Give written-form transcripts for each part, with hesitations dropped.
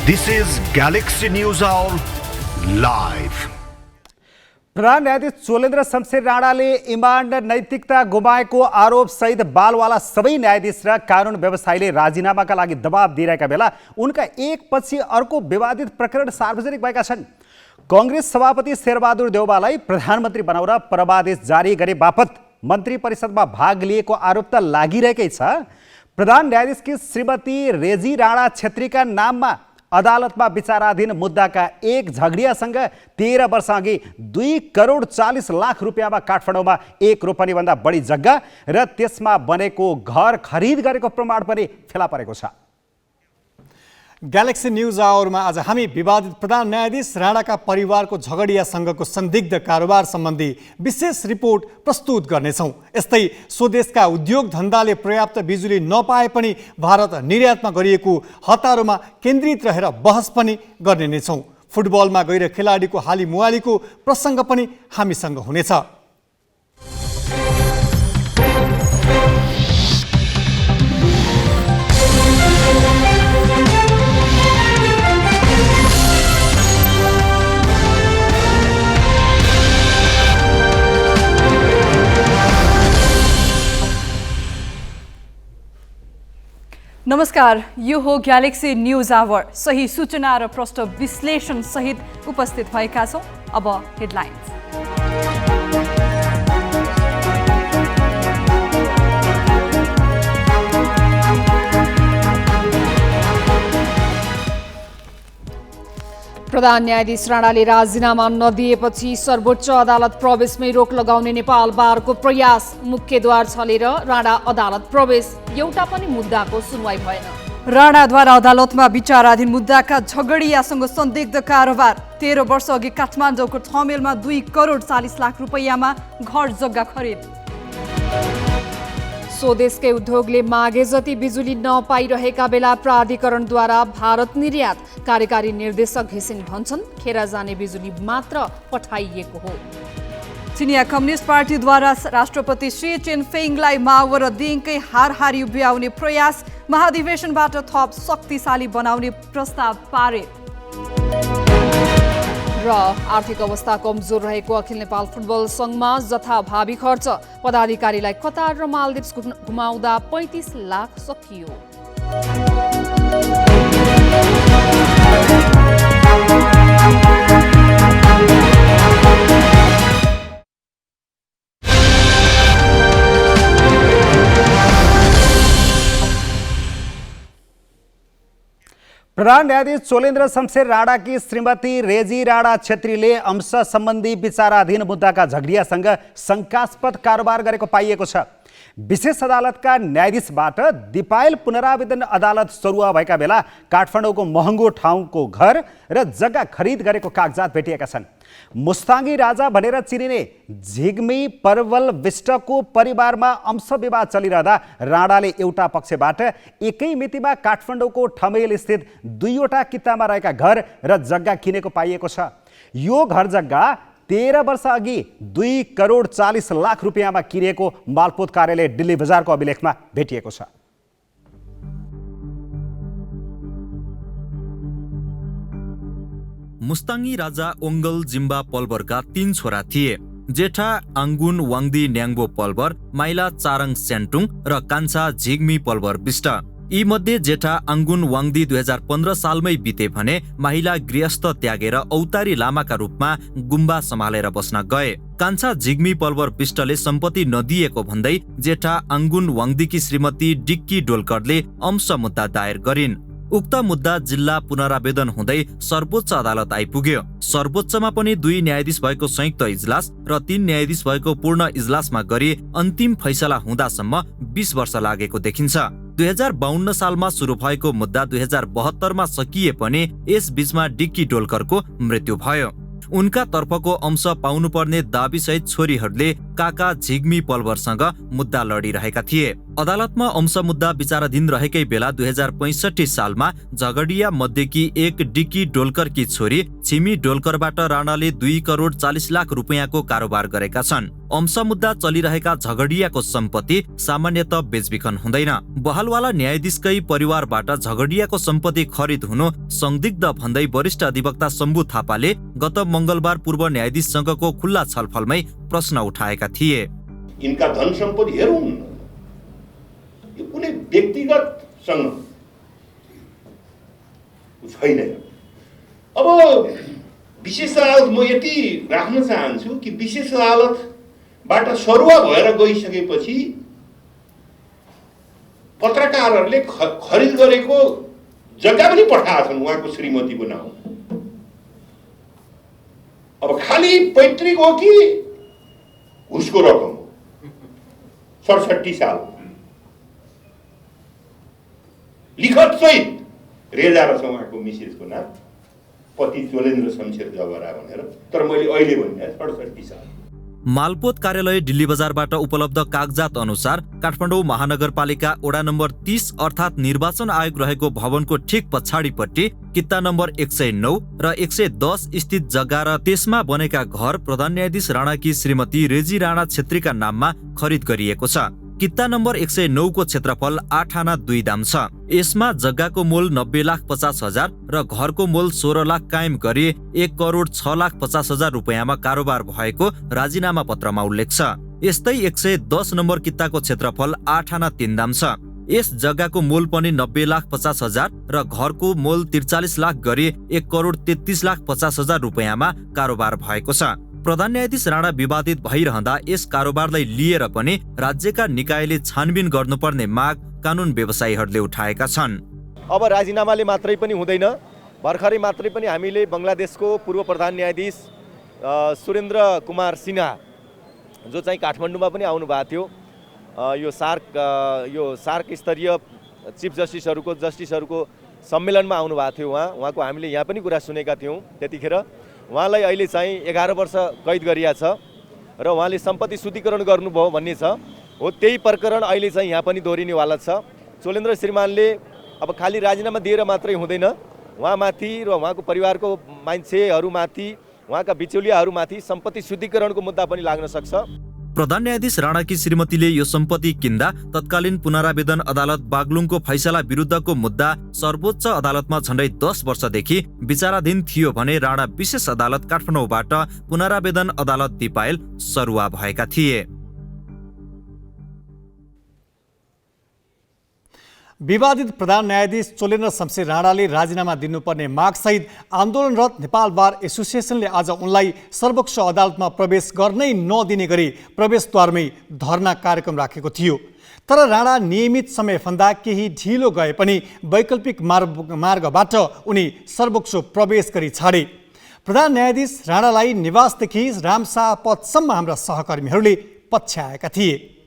This is Galaxy News Hour live. प्रधान न्यायाधीश चोलेन्द्र शमशेर राणाले इमान र नैतिकता गुमाएको आरोप सहित बालवाला सबै न्यायाधीश र कानुन व्यवसायीले राजीनामाका लागि दबाब दिइरहेका बेला उनका एकपछि अर्को विवादित प्रकरण सार्वजनिक भएका छन्। कांग्रेस सभापति शेरबहादुर देउवालाई प्रधानमन्त्री बनाउन परमादेश जारी गरे बापत मन्त्री परिषदमा भाग लिएको आरोप त लागिरहेकै छ। प्रधान न्यायाधीशकी श्रीमती रेजी राणा छेत्रीका नाममा अदालतमा विचाराधीन मुद्दाका एक झगडियासँग 13 वर्ष अघि 2,40,00,000 रुपियाँमा काठमाडौँमा एक रोपनीभन्दा बढी जग्गा र त्यसमा बनेको घर खरिद गरेको प्रमाण पनि फेला परेको छ। ग्यालेक्सी न्यूज आवरमा आज हामी विवादित प्रधान न्यायाधीश राणाका परिवारको झगडियासँगको संदिग्ध कारोबार सम्बन्धी विशेष रिपोर्ट प्रस्तुत गर्नेछौँ। यस्तै स्वदेशका उद्योग धन्दाले पर्याप्त बिजुली नपाए पनि भारत निर्यातमा गरिएको हतारोमा केन्द्रित रहेर बहस पनि गर्ने नै छौँ। फुटबलमा गएर खेलाडीको हाली मुहालीको प्रसङ्ग पनि हामीसँग हुनेछ। नमस्कार, यो हो ग्यालेक्सी न्यूज आवर। सही सूचना र प्रष्ट विश्लेषण सहित उपस्थित भएका छौं। अब हेडलाइन्स। प्रधान न्यायाधीश राणाले राजीनामा नदिएपछि सर्वोच्च अदालत प्रवेशमै रोक लगाउने नेपाल बारको प्रयास। मुख्यद्वार छलेर राणा अदालत प्रवेश, एउटा पनि मुद्दाको सुनवाई भएन। राणाद्वारा अदालतमा विचाराधीन मुद्दाका झगडियासँग संदिग्ध कारोबार। 13 वर्ष अघि काठमाडौँको ठमेलमा 2,40,00,000 रुपैयाँमा घर जग्गा खरिद। स्वदेशकै उद्योगले मागे जति बिजुली नपाइरहेका बेला प्राधिकरणद्वारा भारत निर्यात। कार्यकारी निर्देशक घिसिङ भन्छन् खेर जाने बिजुली मात्र पठाइएको हो। चिनिया कम्युनिस्ट पार्टीद्वारा राष्ट्रपति शी चिनफिङलाई माओ र दिङकै हारहारी उभ्याउने प्रयास। महाधिवेशनबाट थप शक्तिशाली बनाउने प्रस्ताव पारित। र आर्थिक अवस्था कमजोर रहेको अखिल नेपाल फुटबल संघमा जथाभावी खर्च। पदाधिकारीलाई कतार र मालदिप्स घुमाउँदा 35 लाख सकियो। प्रधान न्यायाधीश चोलेन्द्र शमशेर राणाकी श्रीमती रेजी राणा छेत्रीले अंश सम्बन्धी विचाराधीन मुद्दाका झगडियासँग शङ्कास्पद कारोबार गरेको पाइएको छ। विशेष अदालतका न्यायाधीशबाट दिपायल पुनरावेदन अदालत सरुवा भएका बेला काठमाडौँको महँगो ठाउँको घर र जग्गा खरिद गरेको कागजात भेटिएका छन्। मुस्ताङ्गी राजा भनेर चिनिने झिग्मी परवल विष्टको परिवारमा अंश विवाद चलिरहँदा राणाले एउटा पक्षबाट एकै मितिमा काठमाडौँको ठमेल स्थित 2वटा कितामा रहेका घर र जग्गा किनेको पाइएको छ। यो घर जग्गा 13 वर्ष अघि 2,40,00,000 रुपियाँमा किनेको मालपोत कार्यालय दिल्ली बजारको अभिलेखमा भेटिएको छ। मुस्ताङ्गी राजा ओङ्गल जिम्बा पल्वरका 3 छोरा थिए। जेठा आङ्गुन वाङ्दी न्याङ्बो पल्वर, माइला चारङ स्यान्टुङ र कान्छा झिग्मी पल्वर विष्ट। यी मध्ये जेठा आङ्गुन वाङ्दी 2015 सालमै बिते भने माहिला गृहस्थ त्यागेर औतारी लामाका रूपमा गुम्बा सम्हालेर बस्न गए। कान्छा झिग्मी पल्वर विष्टले सम्पत्ति नदिएको भन्दै जेठा आङ्गुन वाङ्दीकी श्रीमती डिक्की डोलकरले अंश मुद्दा दायर गरिन्। उक्त मुद्दा जिल्ला पुनरावेदन हुँदै सर्वोच्च अदालत आइपुग्यो। सर्वोच्चमा पनि 2 न्यायाधीश भएको संयुक्त इजलास र 3 न्यायाधीश भएको पूर्ण इजलासमा गरी अन्तिम फैसला हुँदासम्म 20 वर्ष लागेको देखिन्छ। 2052 सालमा सुरु भएको मुद्दा 2072मा सकिए पनि यस बीचमा डिक्की डोलकरको मृत्यु भयो। उनका तर्फको अंश पाउनुपर्ने दाबीसहित छोरीहरूले काका झिग्मी पल्वरसँग मुद्दा लडिरहेका थिए। अदालतमा अंश मुद्दा विचाराधीन रहेकै बेला 2065 सालमा झगडिया मध्येकी एक डिकी डोलकरकी छोरी छिमी डोलकरबाट राणाले 2 करोड 40 लाख रुपियाँको कारोबार गरेका छन्। अंश मुद्दा चलिरहेका झगडियाको सम्पत्ति सामान्यतः बेचबिखन हुँदैन। बहलवाला न्यायाधीशकै परिवारबाट झगडियाको सम्पत्ति खरिद हुनु संदिग्ध भन्दै वरिष्ठ अधिवक्ता शम्भु थापाले गत मंगलबार पूर्व न्यायाधीशसँगको खुल्ला छलफलमै प्रश्न उठाएका थिए। इनका धन सम्पत्ति हेरौँ, यो कुनै व्यक्तिगतसँग छैन। अब विशेष अदालत म यति राख्न चाहन्छु कि विशेष अदालतबाट सरुवा भएर गइसकेपछि पत्रकारहरूले खरिद गरेको जग्गा पनि पठाएका छन् उहाँको श्रीमतीको नाउँ। अब खाली पैतृक हो कि उसको रकम हो? 67 साल लिखत सहित रेजा रहेछ उहाँको मिसेसको नाम, पति चोलेन्द्र शमशेर जबरा भनेर। तर मैले अहिले भने 67 साल। मालपोत कार्यालय दिल्ली बजारबाट उपलब्ध कागजात अनुसार काठमाडौँ महानगरपालिका वडा नम्बर 30 अर्थात् निर्वाचन आयोग रहेको भवनको ठिक पछाडिपट्टि कित्ता नम्बर 109 र 110 स्थित जग्गा र त्यसमा बनेका घर प्रधान न्यायाधीश राणाकी श्रीमती रेजी राणा छेत्रीका नाममा खरिद गरिएको छ। कित्ता नम्बर 109 को क्षेत्रफल 8 आना 2 दाम छ। यसमा जग्गाको मोल 90,50,000 र घरको मोल 16 लाख कायम गरी 1 करोड 6 लाख 50,000 रुपियाँमा कारोबार भएको राजीनामा पत्रमा उल्लेख छ। यस्तै 110 नम्बर कित्ताको क्षेत्रफल 8 आना 3 दाम छ। यस जग्गाको मोल पनि 90,50,000 र घरको मोल 43 लाख गरी 1 करोड 33 लाख 50,000 रुपियाँमा कारोबार भएको छ। प्रधान न्यायाधीश राणा विवादित भइरहँदा यस कारोबारलाई लिएर पनि राज्यका निकायले छानबिन गर्नुपर्ने माग कानुन व्यवसायीहरूले उठाएका छन्। अब राजीनामाले मात्रै पनि हुँदैन। भर्खरै मात्रै पनि हामीले बङ्गलादेशको पूर्व प्रधान न्यायाधीश सुरेन्द्र कुमार सिन्हा जो चाहिँ काठमाडौँमा पनि आउनु भएको थियो, यो सार्क स्तरीय चिफ जस्टिसहरूको सम्मेलनमा आउनु भएको थियो। उहाँको हामीले यहाँ पनि कुरा सुनेका थियौँ। त्यतिखेर उहाँलाई अहिले चाहिँ 11 वर्ष कैद गरिया छ र उहाँले सम्पत्ति शुद्धिकरण गर्नुभयो भन्ने छ। हो त्यही प्रकरण अहिले चाहिँ यहाँ पनि दोहोरिनेवाला छ। चोलेन्द्र श्रीमानले अब खालि राजीनामा दिएर मात्रै हुँदैन, उहाँमाथि र उहाँको परिवारको मान्छेहरूमाथि, उहाँका बिचौलियाहरूमाथि सम्पत्ति शुद्धिकरणको मुद्दा पनि लाग्न सक्छ। प्रधान न्यायाधीश राणाकी श्रीमतीले यो सम्पत्ति किन्दा तत्कालीन पुनरावेदन अदालत बागलुङको फैसला विरुद्धको मुद्दा सर्वोच्च अदालतमा झण्डै 10 वर्षदेखि विचाराधीन थियो भने राणा विशेष अदालत काठमाडौँबाट पुनरावेदन अदालत दिपायल सरुवा भएका थिए। विवादित प्रधान न्यायाधीश चोलेन्द्र शमशेर राणाले राजीनामा दिनुपर्ने मागसहित आन्दोलनरत नेपाल बार एसोसिएसनले आज उनलाई सर्वोच्च अदालतमा प्रवेश गर्नै नदिने गरी प्रवेशद्वारमै धरना कार्यक्रम राखेको थियो। तर राणा नियमित समयभन्दा केही ढिलो गए पनि वैकल्पिक मार्गबाट उनी सर्वोच्च प्रवेश गरी छाडे। प्रधान न्यायाधीश राणालाई निवासदेखि रामशाह पथसम्म हाम्रा सहकर्मीहरूले पछ्याएका थिए।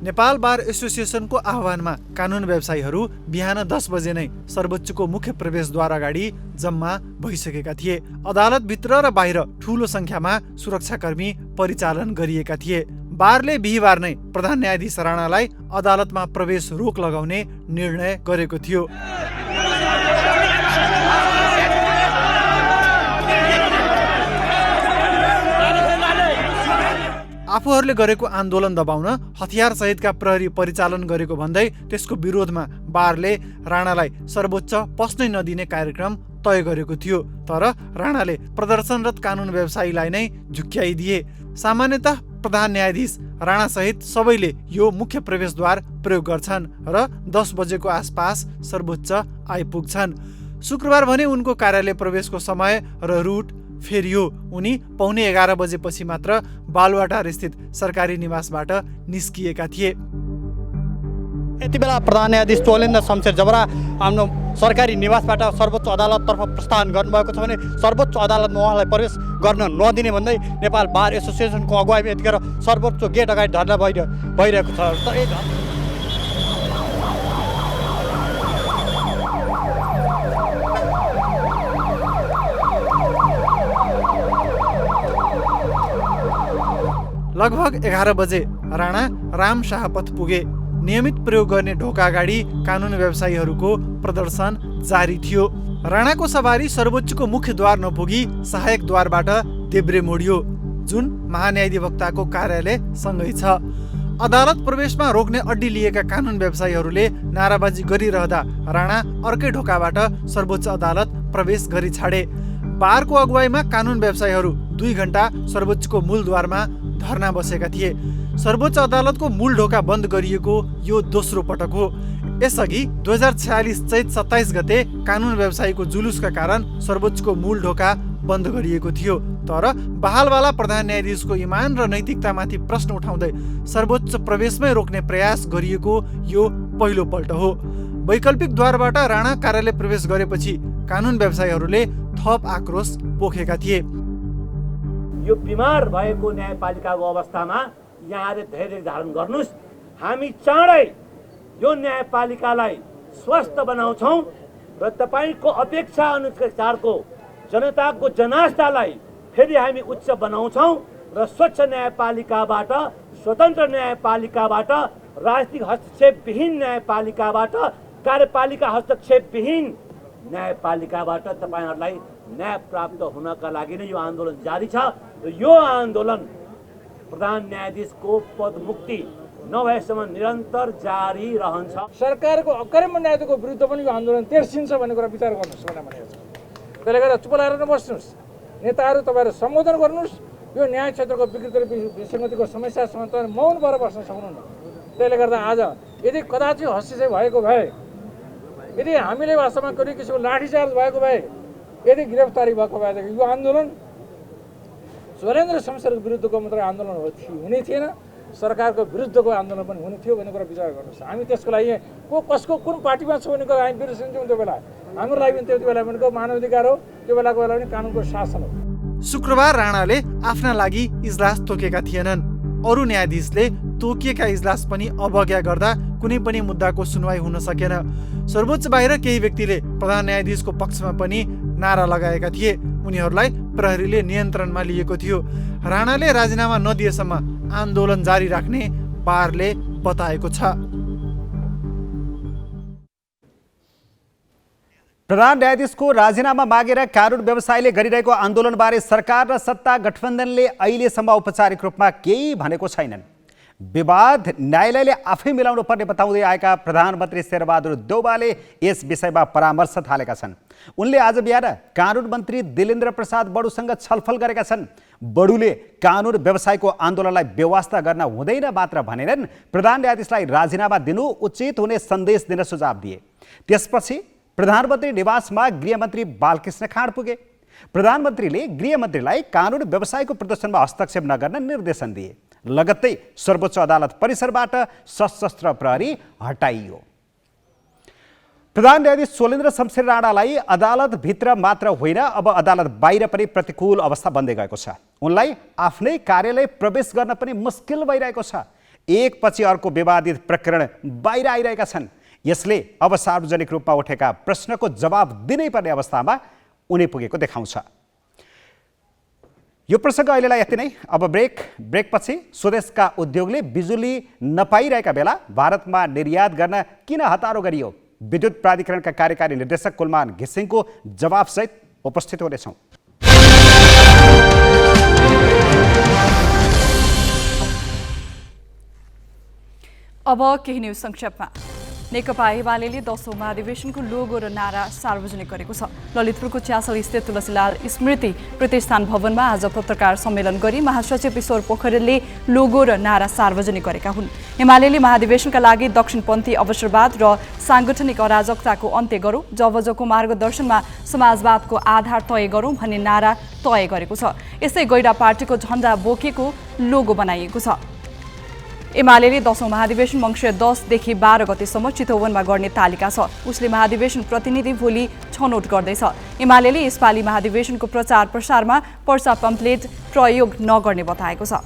नेपाल बार एसोसिएसनको आह्वानमा कानुन व्यवसायीहरू बिहान 10 बजे नै सर्वोच्चको मुख्य प्रवेशद्वार अगाडि जम्मा भइसकेका थिए। अदालतभित्र र बाहिर ठूलो संख्यामा सुरक्षाकर्मी परिचालन गरिएका थिए। बारले बिहिबार नै प्रधान न्यायाधीश राणालाई अदालतमा प्रवेश रोक लगाउने निर्णय गरेको थियो। आफूहरूले गरेको आन्दोलन दबाउन हतियार सहितका प्रहरी परिचालन गरेको भन्दै त्यसको विरोधमा बारले राणालाई सर्वोच्च पस्नै नदिने कार्यक्रम तय गरेको थियो। तर राणाले प्रदर्शनरत कानुन व्यवसायीलाई नै झुक्क्याइदिए। सामान्यतः प्रधान न्यायाधीश राणा सहित सबैले यो मुख्य प्रवेशद्वार प्रयोग गर्छन् र 10 बजेको आसपास सर्वोच्च आइपुग्छन्। शुक्रबार भने उनको कार्यालय प्रवेशको समय र रुट फेरियो। उनी 11:15 बजेपछि मात्र बालुवाटार स्थित सरकारी निवासबाट निस्किएका थिए। यति बेला प्रधान न्यायाधीश चोलेन्द्र शमशेर जबरा आफ्नो सरकारी निवासबाट सर्वोच्च अदालततर्फ प्रस्थान गर्नुभएको छ भने सर्वोच्च अदालतमा उहाँलाई प्रवेश गर्न नदिने भन्दै नेपाल बार एसोसिएसनको अगुवाईमा यतिखेर सर्वोच्च गेट अगाडि धरना भइरहेको छ। लगभग 11 बजे राणा राम शाहपथ पुगे। नियमित प्रयोग गर्ने ढोका अगाडि कानुन व्यवसायीहरूको प्रदर्शन जारी थियो। राणाको सवारी सर्वोच्चको मुख्य द्वार नपुगी सहायक द्वारबाट देब्रे मोडियो, जुन महान्यायाधिवक्ताको कार्यालय सँगै छ। अदालत प्रवेशमा रोक्ने अड्डी लिएका कानुन व्यवसायीहरूले नाराबाजी गरिरहँदा राणा अर्कै ढोकाबाट सर्वोच्च अदालत प्रवेश गरी छाडे। बारको अगुवाईमा कानुन व्यवसायीहरू 2 घण्टा सर्वोच्चको मूलद्वारमा धरना बसेका थिए। सर्वोच्च अदालतको मूल ढोका बन्द गरिएको यो दोस्रो पटक हो। यसअघि 2046 चैत 27 गते कानुन व्यवसायीको जुलुसका कारण सर्वोच्चको मूल ढोका बन्द गरिएको थियो। तर बहालवाला प्रधान न्यायाधीशको इमान र नैतिकतामाथि प्रश्न उठाउँदै सर्वोच्च प्रवेशमै रोक्ने प्रयास गरिएको यो पहिलो पल्ट हो। वैकल्पिक द्वारबाट राणा कार्यालय प्रवेश गरेपछि कानुन व्यवसायीहरूले थप आक्रोश पोखेका थिए। यो बिमार भएको न्यायपालिकाको अवस्थामा यहाँले धैर्य धारण गर्नुस्। हामी चाँडै यो न्यायपालिकालाई स्वस्थ बनाउँछौँ र तपाईँको अपेक्षा अनुसारको जनताको जनास्थालाई फेरि हामी उच्च बनाउँछौँ र स्वच्छ न्यायपालिकाबाट, स्वतन्त्र न्यायपालिकाबाट, राजनीतिक हस्तक्षेपविहीन न्यायपालिकाबाट, कार्यपालिका हस्तक्षेपविहीन न्यायपालिकाबाट तपाईँहरूलाई न्याय प्राप्त हुनका लागि नै यो आन्दोलन जारी छ र यो आन्दोलन प्रधान न्यायाधीशको पदमुक्ति नभएसम्म निरन्तर जारी रहन्छ। सरकारको अकर्म न्यायको विरुद्ध पनि यो आन्दोलन तेर्सिन्छ भन्ने कुरा विचार गर्नुहोस् भनेर भनेको छ। त्यसले गर्दा चुप लागेर नबस्नुहोस्, नेताहरू तपाईँहरू सम्बोधन गर्नुहोस्। यो न्याय क्षेत्रको विकृति र विसङ्गतिको समस्यासँग तपाईँ मौन भएर बस्न सक्नुहुन्न। त्यसले गर्दा आज यदि कदाचित हस्ताक्षर भएको भए, यदि हामीले वास्तवमा कुनै किसिमको लाठीचार्ज भएको भए, यदि गिरफ्तारी भएको भएदेखि यो आन्दोलन चोलेन्द्र शमशेरको विरुद्धको मात्रै आन्दोलन हुने थिएन, सरकारको विरुद्धको आन्दोलन पनि हुने थियो भन्ने कुरा विचार गर्नुहोस्। हामी त्यसको लागि को कसको कुन पार्टीमा छ भन्ने कुरा हामी बिर्सिन्छौँ। त्यो बेला हाम्रो लागि पनि त्यति बेला भनेको मानवाधिकार हो, त्यो बेलाको बेला पनि कानुनको शासन हो। शुक्रबार राणाले आफ्ना लागि इजलास तोकेका थिएनन्। अरू न्यायाधीशले तोकिएका इजलास पनि अवज्ञा गर्दा कुनै पनि मुद्दाको सुनवाई हुन सकेन। सर्वोच्च बाहिर केही व्यक्तिले प्रधान न्यायाधीशको पक्षमा पनि नारा लगाएका थिए। उनीहरूलाई प्रहरीले नियन्त्रणमा लिएको थियो। राणाले राजीनामा नदिएसम्म आन्दोलन जारी राख्ने बारले बताएको छ। प्रधान न्यायाधीशको राजीनामा मागेर कानुन व्यवसायीले गरिरहेको आन्दोलनबारे सरकार र सत्ता गठबन्धनले अहिलेसम्म औपचारिक रूपमा केही भनेको छैनन्। विवाद न्यायालयले आफै मिलाउनु पर्ने बताउँदै आएका प्रधानमन्त्री शेरबहादुर देउवाले यस विषयमा परामर्श थालेका छन्। उनले आज बिहान कानुन मन्त्री दिलेन्द्र प्रसाद बडुसँग छलफल गरेका छन्। बडुले कानुन व्यवसायको आन्दोलनलाई बेवास्ता गर्न हुँदैन मात्र भनेनन्, प्रधान न्यायाधीशलाई राजीनामा दिनु उचित हुने सन्देश दिन सुझाव दिए। त्यसपछि प्रधानमन्त्री निवासमा गृहमन्त्री बालकृष्ण खाँड पुगे। प्रधानमन्त्रीले गृहमन्त्रीलाई कानुन व्यवसायको प्रदर्शनमा हस्तक्षेप नगर्न निर्देशन दिए। लगत्तै सर्वोच्च अदालत परिसरबाट सशस्त्र प्रहरी हटाइयो। प्रधान न्यायाधीश चोलेन्द्र शमशेर राणालाई अदालतभित्र मात्र होइन, अब अदालत बाहिर पनि प्रतिकूल अवस्था बन्दै गएको छ। उनलाई आफ्नै कार्यालय प्रवेश गर्न पनि मुस्किल भइरहेको छ। एकपछि अर्को विवादित प्रकरण बाहिर आइरहेका छन्। यसले अब सार्वजनिक रूपमा उठेका प्रश्नको जवाब दिनै पर्ने अवस्थामा उनी पुगेको देखाउँछ। यो प्रसङ्ग अहिलेलाई यति नै। अब ब्रेकपछि स्वदेशका उद्योगले बिजुली नपाइरहेका बेला भारतमा निर्यात गर्न किन हतारो गरियो? विद्युत प्राधिकरणका कार्यकारी निर्देशक कुलमान घिसिङको जवाफसहित उपस्थित हुनेछौँ। अब केही न्युज संक्षेपमा। नेकपा एमाले 10औं महाधिवेशनको लोगो र नारा सार्वजनिक गरेको छ। ललितपुरको च्यासल स्थित तुलसीलाल स्मृति प्रतिष्ठान भवनमा आज पत्रकार सम्मेलन गरी महासचिव ईश्वर पोखरेलले लोगो र नारा सार्वजनिक गरेका हुन्। एमाले महाधिवेशनका लागि दक्षिणपन्थी अवसरवाद र साङ्गठनिक अराजकताको अन्त्य गरौँ, जबजको मार्गदर्शनमा समाजवादको आधार तय गरौँ भन्ने नारा तय गरेको छ। यस्तै गैडा पार्टीको झण्डा बोकेको लोगो बनाइएको छ। एमाले 10औं महाधिवेशन मङ्सिर 10 देखि 12 गतेसम्म चितवनमा गर्ने तालिका छ। उसले महाधिवेशन प्रतिनिधि भोलि छनौट गर्दैछ। एमाले यसपालि महाधिवेशनको प्रचार प्रसारमा पर्चा पम्पलेट प्रयोग नगर्ने बताएको छ।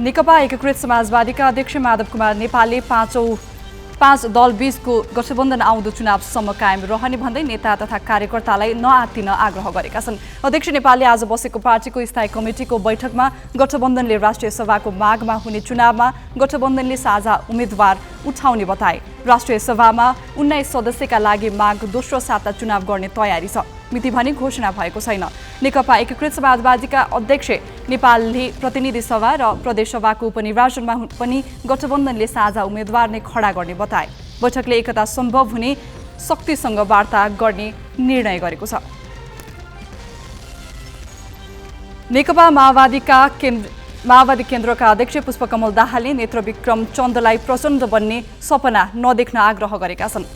नेकपा एकीकृत समाजवादीका अध्यक्ष माधव कुमार नेपालले 5औं 5 दल बीचको गठबन्धन आउँदो चुनावसम्म कायम रहने भन्दै नेता तथा कार्यकर्तालाई नआत्तिन आग्रह गरेका छन्। अध्यक्ष नेपालले आज बसेको पार्टीको स्थायी कमिटीको बैठकमा गठबन्धनले राष्ट्रिय सभाको मागमा हुने चुनावमा गठबन्धनले साझा उम्मेद्वार उठाउने बताए। राष्ट्रिय सभामा 19 सदस्यका लागि माग दोस्रो साता चुनाव गर्ने तयारी छ। मिति भने घोषणा भएको छैन। नेकपा एकीकृत समाजवादीका अध्यक्ष नेपालले प्रतिनिधि सभा र प्रदेश सभाको उपनिर्वाचनमा पनि गठबन्धनले साझा उम्मेद्वार नै खडा गर्ने बताए। बैठकले एकता सम्भव हुने शक्तिसँग वार्ता गर्ने निर्णय गरेको छ। नेकपा माओवादी केन्द्रका अध्यक्ष पुष्पकमल दाहालले नेत्रविक्रम चन्दलाई प्रचण्ड बन्ने सपना नदेख्न आग्रह गरेका छन्।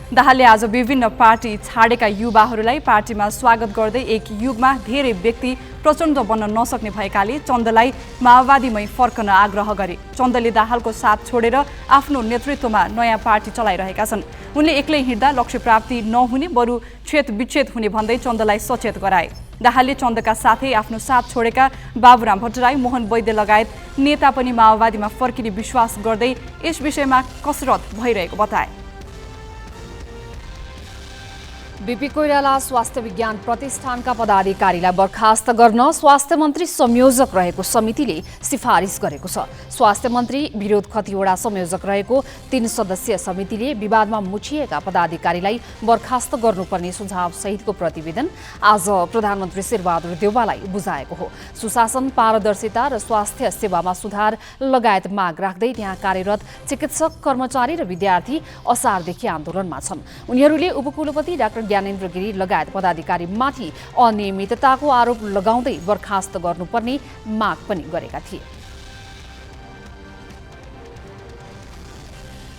दाहालले आज विभिन्न पार्टी छाडेका युवाहरूलाई पार्टीमा स्वागत गर्दै एक युगमा धेरै व्यक्ति प्रचण्ड बन्न नसक्ने भएकाले चन्दलाई माओवादीमै फर्कन आग्रह गरे। चन्दले दाहालको साथ छोडेर आफ्नो नेतृत्वमा नयाँ पार्टी चलाइरहेका छन्। उनले एक्लै हिँड्दा लक्ष्य प्राप्ति नहुने बरु छेदविच्छेद हुने भन्दै चन्दलाई सचेत गराए। दाहालले चन्दका साथै आफ्नो साथ छोडेका बाबुराम भट्टराई, मोहन वैद्य लगायत नेता पनि माओवादीमा फर्किने विश्वास गर्दै यस विषयमा कसरत भइरहेको बताए। बीपी कोइराला स्वास्थ्य विज्ञान प्रतिष्ठानका पदाधिकारीलाई बर्खास्त गर्न स्वास्थ्य मन्त्री संयोजक रहेको समितिले सिफारिस गरेको छ। स्वास्थ्य मन्त्री विरोध खतिवडा संयोजक रहेको 3 सदस्यीय समितिले विवादमा मुछिएका पदाधिकारीलाई बर्खास्त गर्नुपर्ने सुझाव सहितको प्रतिवेदन आज प्रधानमन्त्री शेरबहादुर देउवालाई बुझाएको हो। सुशासन, पारदर्शिता र स्वास्थ्य सेवामा सुधार लगायत माग राख्दै त्यहाँ कार्यरत चिकित्सक, कर्मचारी र विद्यार्थी असारदेखि आन्दोलनमा छन्। उनीहरूले उपकुलपति डाक्टर ज्ञानेन्द्र गिरी लगायत पदाधिकारीमाथि अनियमितताको आरोप लगाउँदै बर्खास्त गर्नुपर्ने माग पनि गरेका थिए।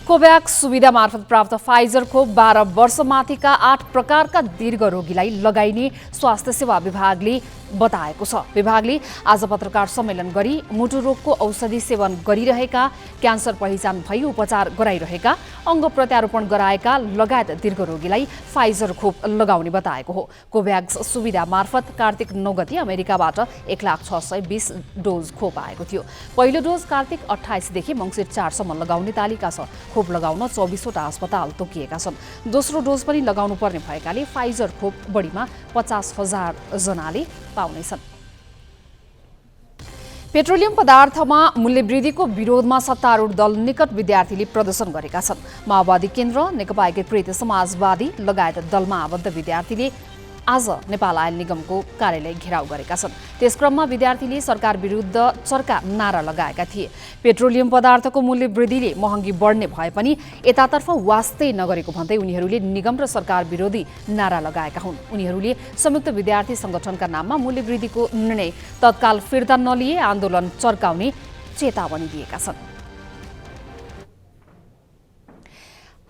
कोभ्याक्स सुविधा मार्फत प्राप्त फाइजर खोप 12 वर्षमाथिका 8 प्रकारका दीर्घ रोगीलाई लगाइने स्वास्थ्य सेवा विभागले बताएको छ। विभागले आज पत्रकार सम्मेलन गरी मुटु रोगको औषधि सेवन गरिरहेका, क्यान्सर पहिचान भई उपचार गराइरहेका, अङ्ग प्रत्यारोपण गराएका लगायत दीर्घ रोगीलाई फाइजर खोप लगाउने बताएको हो। कोभ्याक्स सुविधा मार्फत कार्तिक 9 गते अमेरिकाबाट 1,620 डोज खोप आएको थियो। पहिलो डोज कार्तिक 28 देखि मङ्सिर 4 सम्म लगाउने तालिका छ। खोप लगाउन 24वटा अस्पताल तोकिएका छन्। दोस्रो डोज पनि लगाउनु पर्ने भएकाले फाइजर खोप बढीमा 50,000 जनाले पाउनेछन्। पेट्रोलियम पदार्थमा मूल्यवृद्धिको विरोधमा सत्तारूढ दल निकट विद्यार्थीले प्रदर्शन गरेका छन्। माओवादी केन्द्र, नेकपा एकीकृत समाजवादी लगायत दलमा आबद्ध विद्यार्थीले आज नेपाल आयल निगमको कार्यालय घेराउ गरेका छन्। त्यसक्रममा विद्यार्थीले सरकार विरुद्ध चर्का नारा लगाएका थिए। पेट्रोलियम पदार्थको मूल्य वृद्धिले महँगी बढ्ने भए पनि यतातर्फ वास्तै नगरेको भन्दै उनीहरूले निगम र सरकार विरोधी नारा लगाएका हुन्। उनीहरूले संयुक्त विद्यार्थी संगठनका नाममा मूल्य वृद्धिको निर्णय तत्काल फिर्ता नलिए आन्दोलन चर्काउने चेतावनी दिएका छन्।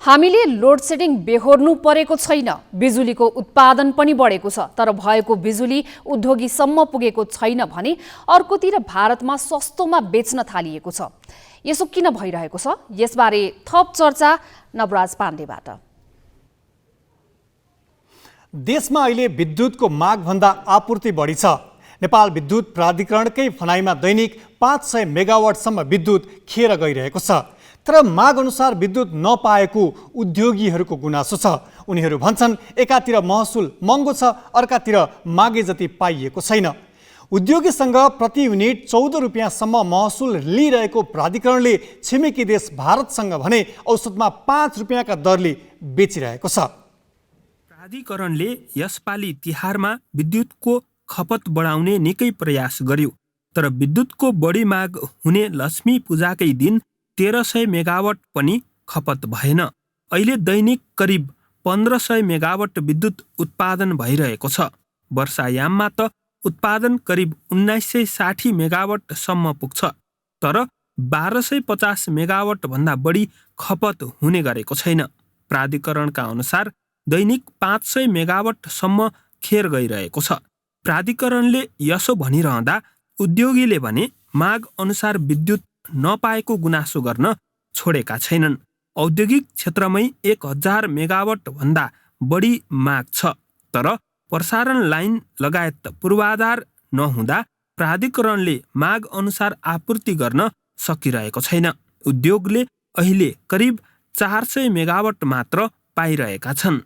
हामीले लोड सेडिङ बेहोर्नु परेको छैन। बिजुलीको उत्पादन पनि बढेको छ, तर भएको बिजुली उद्योगीसम्म पुगेको छैन भने अर्कोतिर भारतमा सस्तोमा बेच्न थालिएको छ। यसो किन भइरहेको छ? यसबारे थप चर्चा नवराज पाण्डेबाट। देशमा अहिले विद्युतको मागभन्दा आपूर्ति बढी छ। नेपाल विद्युत प्राधिकरणकै भनाइमा दैनिक 500 मेगावाटसम्म विद्युत खेर गइरहेको छ। तर माग अनुसार विद्युत नपाएको उद्योगीहरूको गुनासो छ। उनीहरू भन्छन् एकातिर महसुल महँगो छ, अर्कातिर मागे जति पाइएको छैन। उद्योगीसँग प्रति युनिट 14 रुपियाँसम्म महसुल लिइरहेको प्राधिकरणले छिमेकी देश भारतसँग भने औसतमा 5 रुपियाँका दरले बेचिरहेको छ। प्राधिकरणले यसपालि तिहारमा विद्युतको खपत बढाउने निकै प्रयास गर्यो, तर विद्युतको बढी माग हुने लक्ष्मी पूजाकै दिन 1300 मेगावाट पनि खपत भएन। अहिले दैनिक करिब 1500 मेगावाट विद्युत उत्पादन भइरहेको छ। वर्षायाममा त उत्पादन करिब 1960 मेगावाटसम्म पुग्छ, तर 1250 मेगावाट भन्दा बढी खपत हुने गरेको छैन। प्राधिकरणका अनुसार दैनिक 500 मेगावाटसम्म खेर गइरहेको छ। प्राधिकरणले यसो भनिरहँदा उद्योगीले भने माग अनुसार विद्युत नपाएको गुनासो गर्न छोडेका छैनन्। औद्योगिक क्षेत्रमै 1000 मेगावाट भन्दा बढी माग छ, तर प्रसारण लाइन लगायत पूर्वाधार नहुँदा प्राधिकरणले माग अनुसार आपूर्ति गर्न सकिरहेको छैन। उद्योगले अहिले करिब 400 मेगावाट मात्र पाइरहेका छन्।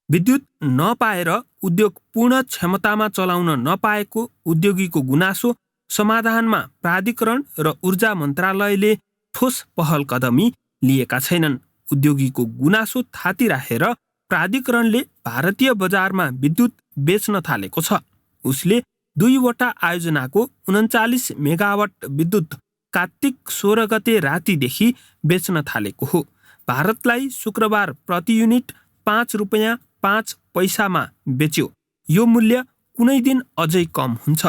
विद्युत नपाएर उद्योग पूर्ण क्षमतामा चलाउन नपाएको उद्योगीको गुनासो समाधानमा प्राधिकरण र ऊर्जा मन्त्रालयले ठोस पहल कदमी लिएका छैनन्। उद्योगीको गुनासो थाती राखेर प्राधिकरणले भारतीय बजारमा विद्युत बेच्न थालेको छ। उसले 2 वटा आयोजनाको 39 मेगावाट विद्युत कार्तिक 16 गते रातिदेखि बेच्न थालेको हो। भारतलाई शुक्रबार प्रति युनिट 5 रुपैयाँ 5 पैसामा बेच्यो। यो मूल्य कुनै दिन अझै कम हुन्छ।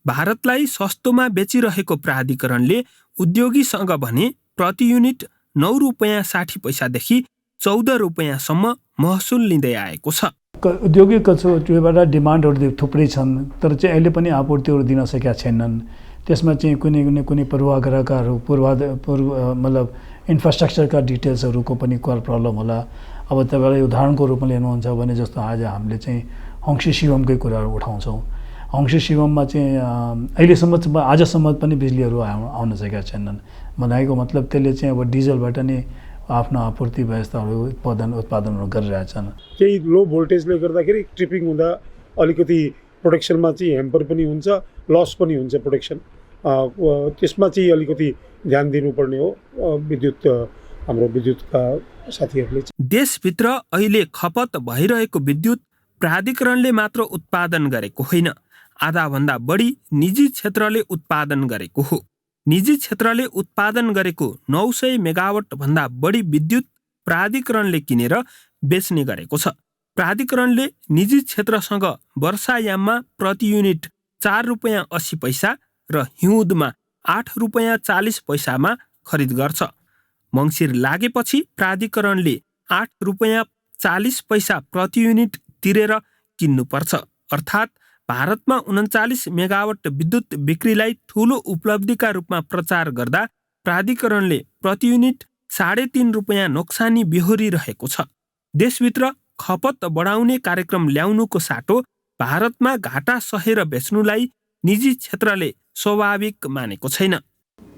भारतलाई सस्तोमा बेचिरहेको प्राधिकरणले उद्योगीसँग भने प्रति युनिट 9 रुपैयाँ 60 पैसादेखि 14 रुपैयाँसम्म महसुल लिँदै आएको छ। औद्योगिक कक्षबाट डिमान्डहरू थुप्रै छन्, तर चाहिँ अहिले पनि आपूर्तिहरू दिन सकेका छैनन्। त्यसमा चाहिँ कुनै पूर्वाग्रहकाहरू मतलब इन्फ्रास्ट्रक्चरका डिटेल्सहरूको पनि प्रब्लम होला। अब तपाईँलाई उदाहरणको रूपमा लिनुहुन्छ भने जस्तो आज हामीले चाहिँ हङ्सी शिवमकै कुराहरू उठाउँछौँ। हङ्सी शिवममा चाहिँ अहिलेसम्म आजसम्म पनि बिजुलीहरू आउन सकेका छैनन्। भनेको मतलब त्यसले चाहिँ अब डिजलबाट नै आफ्नो आपूर्ति व्यवस्थाहरू उत्पादनहरू गरिरहेछन्। केही लो भोल्टेजले गर्दाखेरि ट्रिपिङ हुँदा अलिकति प्रोडक्सनमा चाहिँ ह्याम्पर पनि हुन्छ, लस पनि हुन्छ प्रोडक्सन। त्यसमा चाहिँ अलिकति ध्यान दिनुपर्ने हो हाम्रो विद्युतका साथीहरूले। देशभित्र अहिले खपत भइरहेको विद्युत प्राधिकरणले मात्र उत्पादन गरेको होइन, आधाभन्दा बढी निजी क्षेत्रले उत्पादन गरेको हो। निजी क्षेत्रले उत्पादन गरेको 900 मेगावाट भन्दा बढी विद्युत प्राधिकरणले किनेर बेच्ने गरेको छ। प्राधिकरणले निजी क्षेत्रसँग वर्षायाममा प्रति युनिट 4 रुपैयाँ 80 पैसा र हिउँदमा 8 रुपैयाँ 40 पैसामा खरिद गर्छ। मङ्सिर लागेपछि प्राधिकरणले 8 रुपैयाँ 40 पैसा प्रति युनिट तिरेर किन्नुपर्छ। अर्थात् भारतमा 39 मेगावाट विद्युत बिक्रीलाई ठूलो उपलब्धिका रूपमा प्रचार गर्दा प्राधिकरणले प्रति युनिट 3.5 रुपैयाँ नोक्सानी बेहोरिरहेको छ। देशभित्र खपत बढाउने कार्यक्रम ल्याउनुको साटो भारतमा घाटा सहेर बेच्नुलाई निजी क्षेत्रले स्वाभाविक मानेको छैन।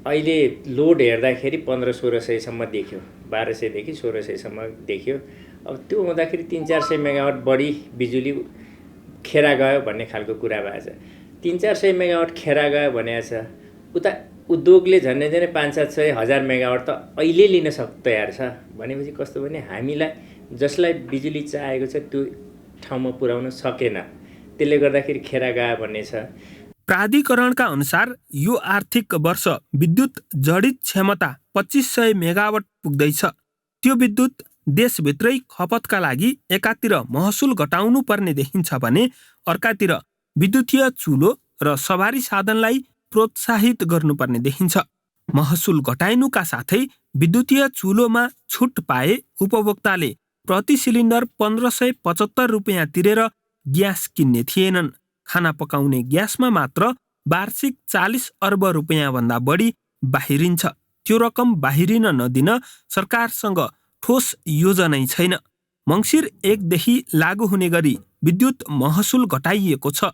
अहिले लोड हेर्दाखेरि 1500-1600सम्म देखियो, 1200देखि 1600सम्म देखियो। अब त्यो हुँदाखेरि 300-400 मेगावाट बढी बिजुली खेरा गयो भन्ने खालको कुरा भएको छ। 300-400 मेगावाट खेरा गयो भनेको छ। उता उद्योगले झन्डै 500-700 हजार मेगावाट त अहिले लिन तयार छ। भनेपछि कस्तो भने हामीलाई जसलाई बिजुली चाहिएको छ त्यो ठाउँमा पुर्याउन सकेन, त्यसले गर्दाखेरि खेरा गयो भन्ने छ। प्राधिकरणका अनुसार यो आर्थिक वर्ष विद्युत जडित क्षमता 2500 मेगावाट पुग्दैछ। त्यो विद्युत देशभित्रै खपतका लागि एकातिर महसुल घटाउनु पर्ने देखिन्छ भने अर्कातिर विद्युतीय चुलो र सवारी साधनलाई प्रोत्साहित गर्नुपर्ने देखिन्छ। महसुल घटाइनुका साथै विद्युतीय चुलोमा छुट पाए उपभोक्ताले प्रति सिलिन्डर 1575 रुपैयाँ तिरेर ग्यास किन्ने थिएनन्। खाना पकाउने ग्यासमा मात्र वार्षिक 40 अर्ब रुपैयाँ भन्दा बढी बाहिरिन्छ। त्यो रकम बाहिरिन नदिन सरकारसँग ठोस योजनै छैन। मङ्सिर 1 देखि लागू हुने गरी विद्युत महसुल घटाइएको छ,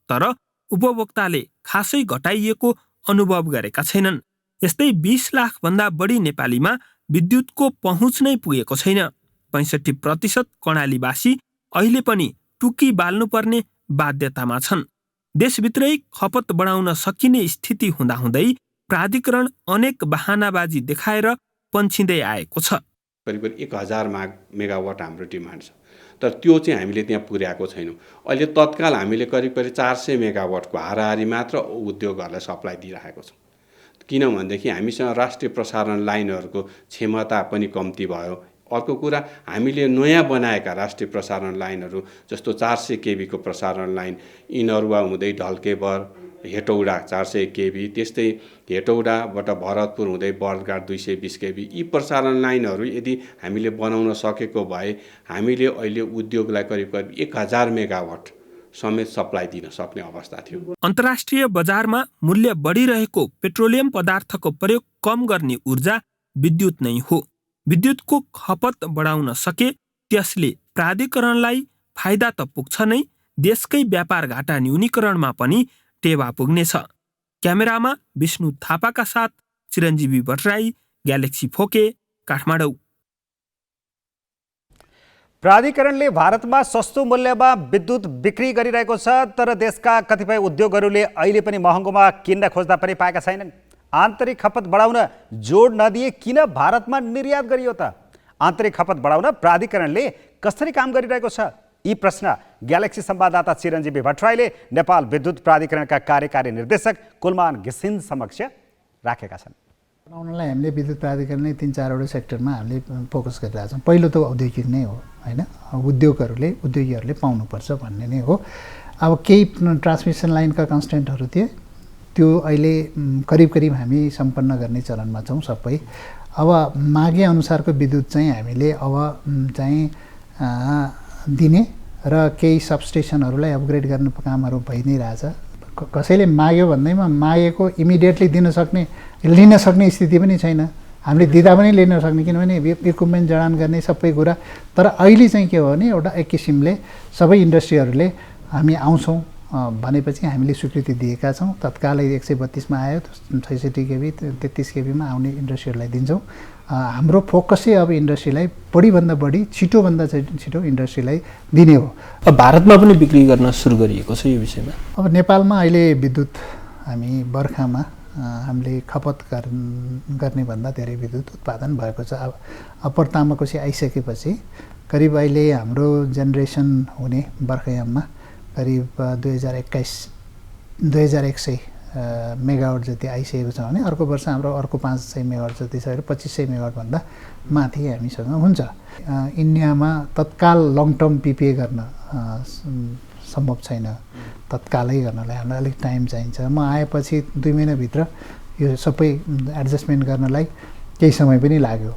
तर उपभोक्ताले खासै घटाइएको अनुभव गरेका छैनन्। यस्तै 20 लाख भन्दा बढी नेपालीमा विद्युतको पहुँच नै पुगेको छैन। 65% कर्णालीवासी अहिले पनि टुकी बाल्नुपर्ने बाध्यतामा छन्। देशभित्रै खपत बढाउन सकिने स्थिति हुँदाहुँदै प्राधिकरण अनेक बहानाबाजी देखाएर पन्छिँदै आएको छ। करिब 1000 मेगावाट हाम्रो डिमान्ड छ, तर त्यो चाहिँ हामीले त्यहाँ पुर्याएको छैनौँ। अहिले तत्काल हामीले करिब 400 मेगावाटको हाराहारी मात्र उद्योगहरूलाई सप्लाई दिइरहेको छौँ। किनभनेदेखि हामीसँग राष्ट्रिय प्रसारण लाइनहरूको क्षमता पनि कम्ती भयो। अर्को कुरा, हामीले नयाँ बनाएका राष्ट्रिय प्रसारण लाइनहरू जस्तो 400 केबीको प्रसारण लाइन इनरुवा हुँदै ढल्केबर हेटौडा 400 केबी, त्यस्तै हेटौडाबाट भरतपुर हुँदै बर्दघाट 220 केबी, यी प्रसारण लाइनहरू यदि हामीले बनाउन सकेको भए हामीले अहिले उद्योगलाई करिब 1000 मेगावाट समेत सप्लाई दिन सक्ने अवस्था थियो। अन्तर्राष्ट्रिय बजारमा मूल्य बढिरहेको पेट्रोलियम पदार्थको प्रयोग कम गर्ने ऊर्जा विद्युत नै हो। विद्युतको खपत बढाउन सके त्यसले प्राधिकरणलाई फाइदा त पुग्छ नै, देशकै व्यापार घाटा न्यूनीकरणमा पनि टेवा पुग्नेछ। क्यामेरामा विष्णु थापाका साथ चिरञ्जीवी भट्टराई, ग्यालेक्सी फोके, काठमाडौँ। प्राधिकरणले भारतमा सस्तो मूल्यमा विद्युत बिक्री गरिरहेको छ, तर देशका कतिपय उद्योगहरूले अहिले पनि महँगोमा किन्न खोज्दा पनि पाएका छैनन्। आन्तरिक खपत बढाउन जोड नदिए किन भारतमा निर्यात गरियो त? आन्तरिक खपत बढाउन प्राधिकरणले कसरी काम गरिरहेको छ? यी प्रश्न ग्यालेक्सी संवाददाता चिरञ्जीवी भट्टराईले नेपाल विद्युत प्राधिकरणका कार्यकारी निर्देशक कुलमान घिसिङ समक्ष राखेका छन्। बनाउनलाई हामीले विद्युत प्राधिकरणले 3-4वटा सेक्टरमा हामीले फोकस गरिरहेका छौँ। पहिलो त औद्योगिक नै हो होइन, उद्योगीहरूले पाउनुपर्छ भन्ने नै हो। अब केही ट्रान्समिसन लाइनका कन्स्टेन्टहरू थिए, त्यो अहिले करिब हामी सम्पन्न गर्ने चरणमा छौँ सबै। अब मागे अनुसारको विद्युत चाहिँ हामीले अब चाहिँ दिने र केही सबस्टेसनहरूलाई अपग्रेड गर्ने कामहरू भइ नै रहेछ। कसैले माग्यो भन्दैमा मागेको इमिडिएटली लिन सक्ने स्थिति पनि छैन। हामीले दिँदा पनि लिन सक्ने, किनभने इक्विपमेन्ट जडान गर्ने सबै कुरा। तर अहिले चाहिँ के हो भने एउटा एक किसिमले सबै इन्डस्ट्रीहरूले हामी आउँछौँ भनेपछि हामीले स्वीकृति दिएका छौँ। तत्कालै 132मा आयो, 66 केबी 33 केबीमा आउने इन्डस्ट्रीहरूलाई दिन्छौँ। हाम्रो फोकसै अब इन्डस्ट्रीलाई बढीभन्दा बढी छिटोभन्दा छिटो इन्डस्ट्रीलाई दिने हो। अब भारतमा पनि बिक्री गर्न सुरु गरिएको छ यो विषयमा। अब नेपालमा अहिले विद्युत हामी बर्खामा हामीले खपत गर्ने भन्दा धेरै विद्युत उत्पादन भएको छ। अब अप्पर तामाकोसी आइसकेपछि करिब अहिले हाम्रो जेनेरेसन हुने बर्खायाममा करिब 2100 मेगावाट जति आइसकेको छ भने अर्को वर्ष हाम्रो अर्को 500 मेगावाट जति छ, 2500 मेगावाटभन्दा माथि हामीसँग हुन्छ। इन्डियामा तत्काल लङ टर्म पिपिए गर्न सम्भव छैन। तत्कालै गर्नलाई हामीलाई अलिक टाइम चाहिन्छ। म आएपछि 2 महिनाभित्र यो सबै एडजस्टमेन्ट गर्नलाई केही समय पनि लाग्यो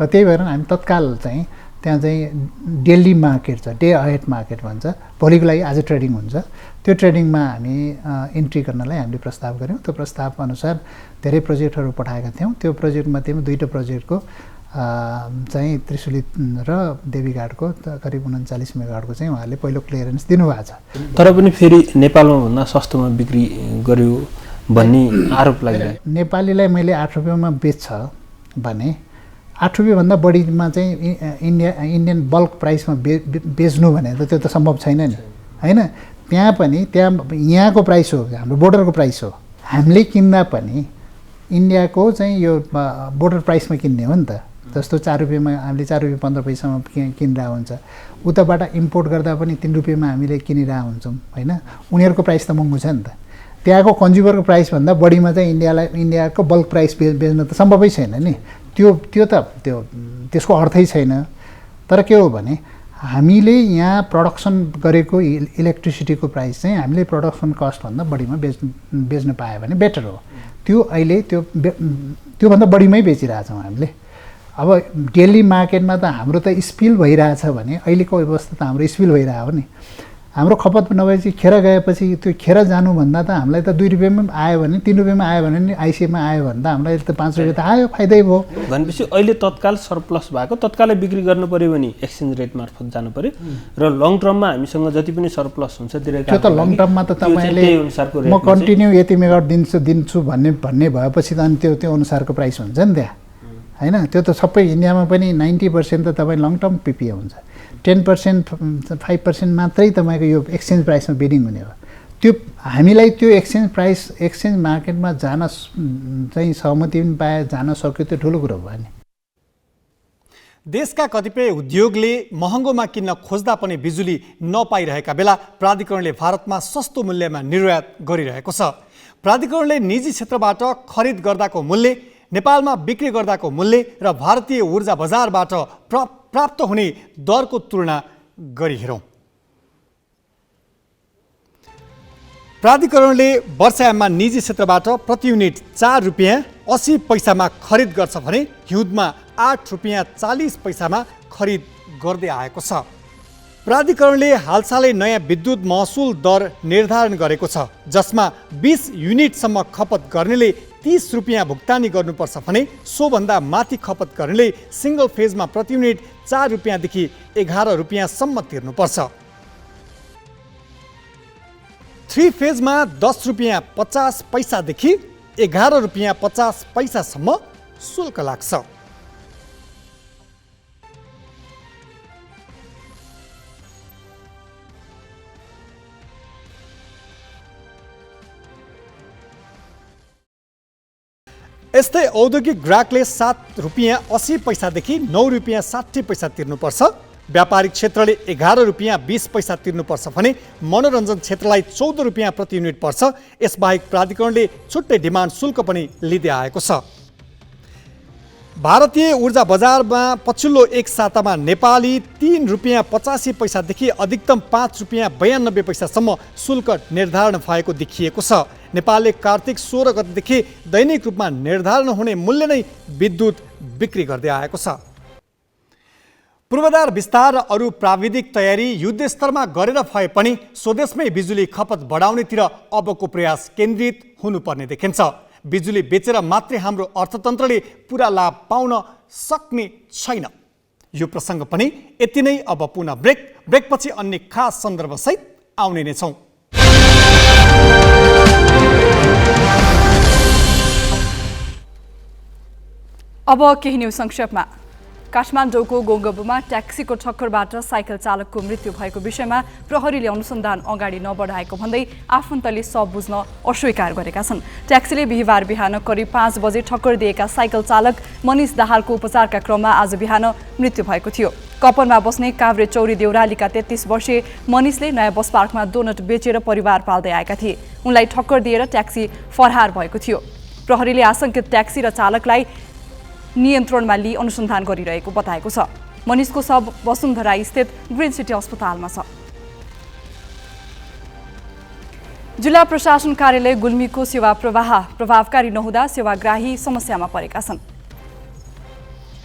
र त्यही भएर हामी तत्काल चाहिँ त्यहाँ चाहिँ डेली मार्केट छ, डे अहेड मार्केट भन्छ। भोलिको लागि आज ट्रेडिङ हुन्छ, त्यो ट्रेडिङमा हामी इन्ट्री गर्नलाई हामीले प्रस्ताव गऱ्यौँ। त्यो प्रस्ताव अनुसार धेरै प्रोजेक्टहरू पठाएका थियौँ। त्यो प्रोजेक्टमध्येमा 2टा प्रोजेक्टको चाहिँ त्रिशुली र देवीघाटको करिब 39 मेगावाटको चाहिँ उहाँहरूले पहिलो क्लियरेन्स दिनुभएको छ। तर पनि फेरि नेपालमा भन्दा सस्तोमा बिक्री गर्यो भन्ने आरोप लागिरहेको। नेपालीलाई मैले 8 रुपियाँमा बेच्छ भने 8 रुपियाँभन्दा बढीमा चाहिँ इन्डियन बल्क प्राइसमा बेच्नु भने त त्यो त सम्भव छैन नि होइन। यहाँको प्राइस हो, हाम्रो बोर्डरको प्राइस हो। हामीले किन्दा पनि इन्डियाको चाहिँ यो बोर्डर प्राइसमा किन्ने हो नि त। जस्तो 4 रुपियाँमा हामीले 4 रुपियाँ 15 पैसामा किनिरहेको हुन्छ, उताबाट इम्पोर्ट गर्दा पनि 3 रुपियाँमा हामीले किनिरहेको हुन्छौँ होइन। उनीहरूको प्राइस त महँगो छ नि त। त्यहाँको कन्ज्युमरको प्राइसभन्दा बढीमा चाहिँ इन्डियाको बल्क प्राइस बेच्न त सम्भवै छैन नि। त्यसको अर्थै छैन। तर के हो भने हामीले यहाँ प्रडक्सन गरेको इलेक्ट्रिसिटीको प्राइस चाहिँ हामीले प्रडक्सन कस्टभन्दा बढीमा बेच्न पायो भने बेटर हो। त्यो अहिले त्योभन्दा बढीमै बेचिरहेछौँ हामीले। अब डेली मार्केटमा त हाम्रो त स्पिल भइरहेछ भने अहिलेको अवस्था त हाम्रो स्पिल भइरहेको हो नि। हाम्रो खपत नभएपछि खेर गएपछि त्यो खेर जानुभन्दा त हामीलाई त 2 रुपियाँमा आयो भने 3 रुपियाँमा आयो भने नि आइसिएमा आयो भने त हामीलाई त 5 रुपियाँ त आयो, फाइदै भयो। भनेपछि अहिले तत्काल सरप्लस भएको तत्कालै बिक्री गर्नु पर्यो भने एक्सचेन्ज रेट मार्फत जानु पर्यो र लङ टर्ममा हामीसँग जति पनि सरप्लस हुन्छ त्यो त लङ टर्ममा त तपाईँले म कन्टिन्यू यति मेगावाट दिन्छु भन्ने भएपछि त अनि त्यो अनुसारको प्राइस हुन्छ नि त्यहाँ होइन। त्यो त सबै इन्डियामा पनि 90% त तपाईँ लङ टर्म पिपिए हुन्छ। 10% 5% मात्रै तपाईँको यो एक्सचेन्ज प्राइसमा बिडिङ हुने हो। त्यो हामीलाई त्यो एक्सचेन्ज मार्केटमा जान चाहिँ सहमति पनि पाए, जान सक्यो, त्यो ठुलो कुरो भयो नि। देशका कतिपय उद्योगले महँगोमा किन्न खोज्दा पनि बिजुली नपाइरहेका बेला प्राधिकरणले भारतमा सस्तो मूल्यमा निर्यात गरिरहेको छ। प्राधिकरणले निजी क्षेत्रबाट खरिद गर्दाको मूल्य, नेपालमा बिक्री गर्दाको मूल्य र भारतीय ऊर्जा बजारबाट प्राप्त हुने दरको तुलना गरी हेरौँ। प्राधिकरणले वर्षायाममा निजी क्षेत्रबाट प्रति युनिट 4 रुपियाँ 80 पैसामा खरिद गर्छ भने हिउँदमा 8 रुपियाँ 40 पैसामा खरिद गर्दै आएको छ। प्राधिकरणले हालसालै नयाँ विद्युत महसुल दर निर्धारण गरेको छ, जसमा 20 युनिटसम्म खपत गर्नेले 30 रुपियाँ भुक्तानी गर्नुपर्छ भने सोभन्दा माथि खपत गर्नेले सिङ्गल फेजमा प्रति युनिट 4 रुपियाँदेखि 11 रुपियाँसम्म तिर्नुपर्छ। 3 फेजमा 10 रुपियाँ 50 पैसादेखि 11 रुपियाँ 50 पैसासम्म शुल्क लाग्छ। यस्तै औद्योगिक ग्राहकले ₹7.80 9 रुपियाँ 60 पैसा तिर्नुपर्छ। व्यापारिक क्षेत्रले ₹11.20 तिर्नुपर्छ भने मनोरञ्जन क्षेत्रलाई ₹14 प्रति युनिट पर्छ। यसबाहेक प्राधिकरणले छुट्टै डिमान्ड शुल्क पनि लिँदै आएको छ। भारतीय ऊर्जा बजारमा पछिल्लो एक सातामा नेपाली ₹3.85 देखि अधिकतम ₹5.92 शुल्क निर्धारण भएको देखिएको छ। नेपालले कार्तिक 16 गतेदेखि दैनिक रूपमा निर्धारण हुने मूल्य नै विद्युत बिक्री गर्दै आएको छ। पूर्वाधार विस्तार र अरू प्राविधिक तयारी युद्धस्तरमा गरेर भए पनि स्वदेशमै बिजुली खपत बढाउनेतिर अबको प्रयास केन्द्रित हुनुपर्ने देखिन्छ। बिजुली बेचेर मात्रै हाम्रो अर्थतन्त्रले पुरा लाभ पाउन सक्ने छैन। यो प्रसङ्ग पनि यति नै। अब पुनः ब्रेकपछि अन्य खास सन्दर्भसहित आउने नै छौँ। अब केही न्युज संक्षेपमा। काठमाडौँको गोङ्गबुमा ट्याक्सीको ठक्करबाट साइकल चालकको मृत्यु भएको विषयमा प्रहरीले अनुसन्धान अगाडि नबढाएको भन्दै आफन्तले सब बुझ्न अस्वीकार गरेका छन्। ट्याक्सीले बिहिबार बिहान करिब 5 बजे ठक्कर दिएका साइकल चालक मनिष दाहालको उपचारका क्रममा आज बिहान मृत्यु भएको थियो। कपनमा बस्ने काभ्रे चौरी देउरालीका 33 वर्षीय मनिषले नयाँ बस पार्कमा डोनट बेचेर परिवार पाल्दै आएका थिए। उनलाई ठक्कर दिएर ट्याक्सी फरार भएको थियो। प्रहरीले आशंकित ट्याक्सी र चालकलाई नियन्त्रणमा लिई अनुसन्धान गरिरहेको बताएको छ। मनिषको शव वसुन्धरा स्थित ग्रिन सिटी अस्पतालमा छ। जिल्ला प्रशासन कार्यालय गुल्मीको सेवा प्रवाह प्रभावकारी नहुँदा सेवाग्राही समस्यामा परेका छन्।